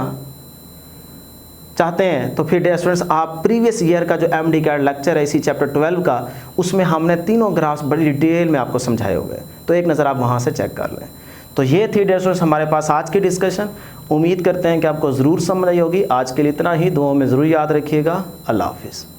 Speaker 1: चाहते हैं तो फिर डियर स्टूडेंट्स आप प्रीवियस ईयर का जो MD-CAT लेक्चर है इसी चैप्टर 12 का, उसमें हमने तीनों ग्राफ्स बड़ी डिटेल में आपको समझाए हुए, तो एक नज़र आप वहाँ से चेक कर लें। तो ये थी डियर स्टूडेंट्स हमारे पास आज की डिस्कशन। उम्मीद करते हैं कि आपको ज़रूर समझ आई होगी। आज के लिए इतना ही, दुआओं में ज़रूर याद रखिएगा। अल्लाह हाफिज़।